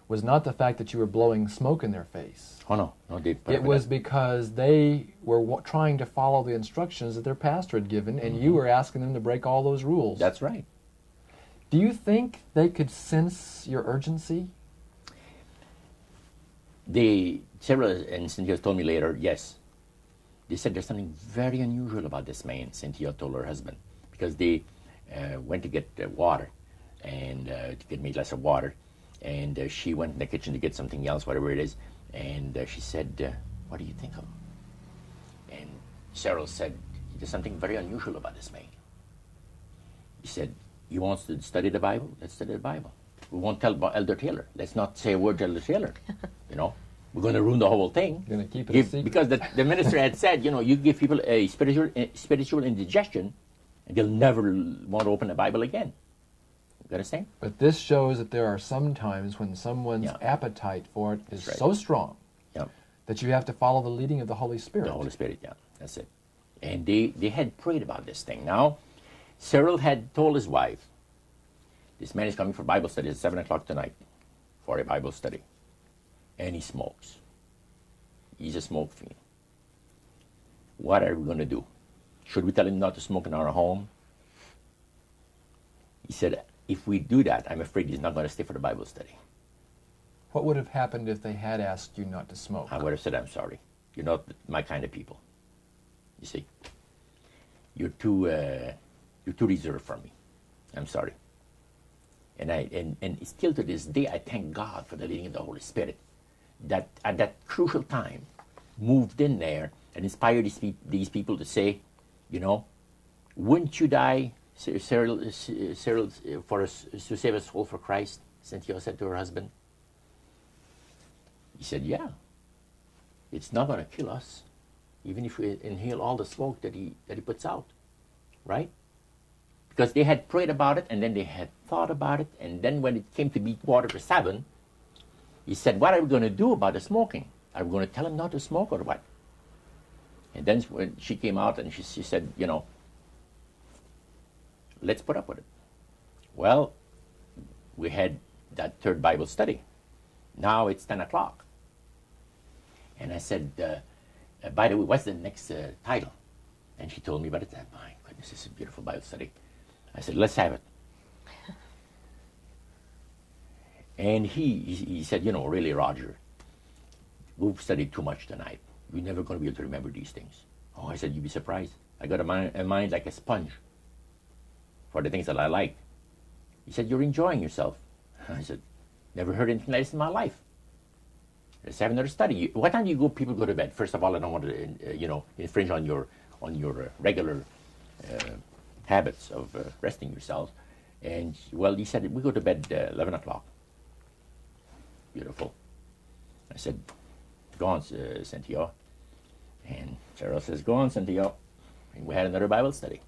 Speaker 3: was not the fact that you were blowing smoke in their face.
Speaker 1: Oh, no.
Speaker 3: It was because they were trying to follow the instructions that their pastor had given, and you were asking them to break all those rules.
Speaker 1: That's right.
Speaker 3: Do you think they could sense your urgency?
Speaker 1: Several and Cynthia told me later, yes. They said there's something very unusual about this man, Cynthia told her husband, because they went to get water, and to get me a glass of water, and she went in the kitchen to get something else, whatever it is, and she said, what do you think of him? And Cheryl said, there's something very unusual about this man. He said, you want to study the Bible? Let's study the Bible. We won't tell about Elder Taylor. Let's not say a word to Elder Taylor. We're going to ruin the whole thing.
Speaker 3: You're going to keep it a secret.
Speaker 1: Because the minister had said, you give people a spiritual indigestion, and they'll never want to open the Bible again. You understand?
Speaker 3: But this shows that there are some times when someone's appetite for it is so strong that you have to follow the leading of the Holy Spirit.
Speaker 1: The Holy Spirit, that's it. And they had prayed about this thing. Now, Cyril had told his wife, this man is coming for Bible study at 7 o'clock tonight for a Bible study. And he smokes. He's a smoke fiend. What are we going to do? Should we tell him not to smoke in our home? He said, if we do that, I'm afraid he's not going to stay for the Bible study.
Speaker 3: What would have happened if they had asked you not to smoke?
Speaker 1: I would have said, I'm sorry. You're not my kind of people. You see? You're too reserved for me. I'm sorry. And still to this day, I thank God for the leading of the Holy Spirit that at that crucial time moved in there and inspired these people to say, wouldn't you die, Cyril, for us to save a soul for Christ? Cynthia said to her husband. He said, yeah. It's not going to kill us, even if we inhale all the smoke that he puts out, right? Because they had prayed about it, and then they had thought about it, and then when it came to be 7:15, he said, what are we going to do about the smoking? Are we going to tell him not to smoke or what? And then when she came out and she said, let's put up with it. Well, we had that 3rd Bible study. Now it's 10 o'clock. And I said, by the way, what's the next title? And she told me about it. My goodness, this is a beautiful Bible study. I said, let's have it. And he said, really, Roger, we've studied too much tonight. We're never going to be able to remember these things. Oh, I said, you'd be surprised. I got a mind like a sponge for the things that I like. He said, you're enjoying yourself. I said, never heard anything like this in my life. Let's have another study. What time do people go to bed? First of all, I don't want to, infringe on on your regular habits of resting yourselves. And, well, he said, we go to bed 11 o'clock. Beautiful. I said, go on, Cynthia. And Cheryl says, go on, Cynthia. And we had another Bible study.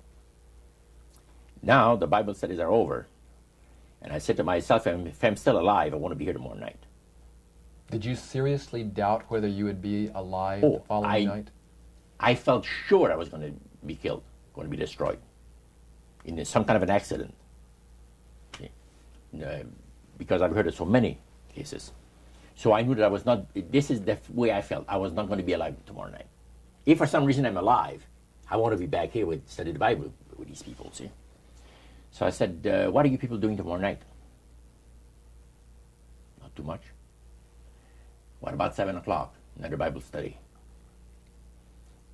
Speaker 1: Now the Bible studies are over. And I said to myself, if I'm still alive, I want to be here tomorrow night.
Speaker 3: Did you seriously doubt whether you would be alive the following night?
Speaker 1: I felt sure I was going to be killed, going to be destroyed in some kind of an accident. Because I've heard of so many cases. So I knew that I was not, this is the way I felt. I was not going to be alive tomorrow night. If for some reason I'm alive, I want to be back here with study the Bible with these people, see? So I said, what are you people doing tomorrow night? Not too much. What about 7 o'clock? Another Bible study.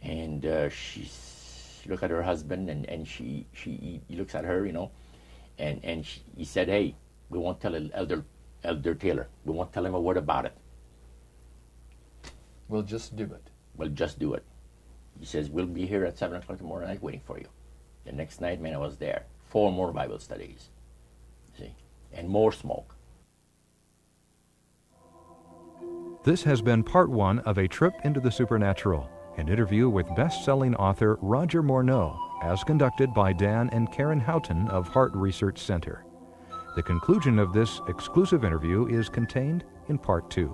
Speaker 1: And she looked at her husband, and he looks at her, you know, and he said, hey, we won't tell Elder Taylor. We won't tell him a word about it.
Speaker 3: We'll just do it.
Speaker 1: We'll just do it. He says, we'll be here at 7 o'clock tomorrow night waiting for you. The next night, man, I was there. 4 more Bible studies, see, and more smoke.
Speaker 2: This has been part 1 of A Trip into the Supernatural, an interview with best-selling author Roджър Морно, as conducted by Dan and Karen Houghton of Heart Research Center. The conclusion of this exclusive interview is contained in part 2.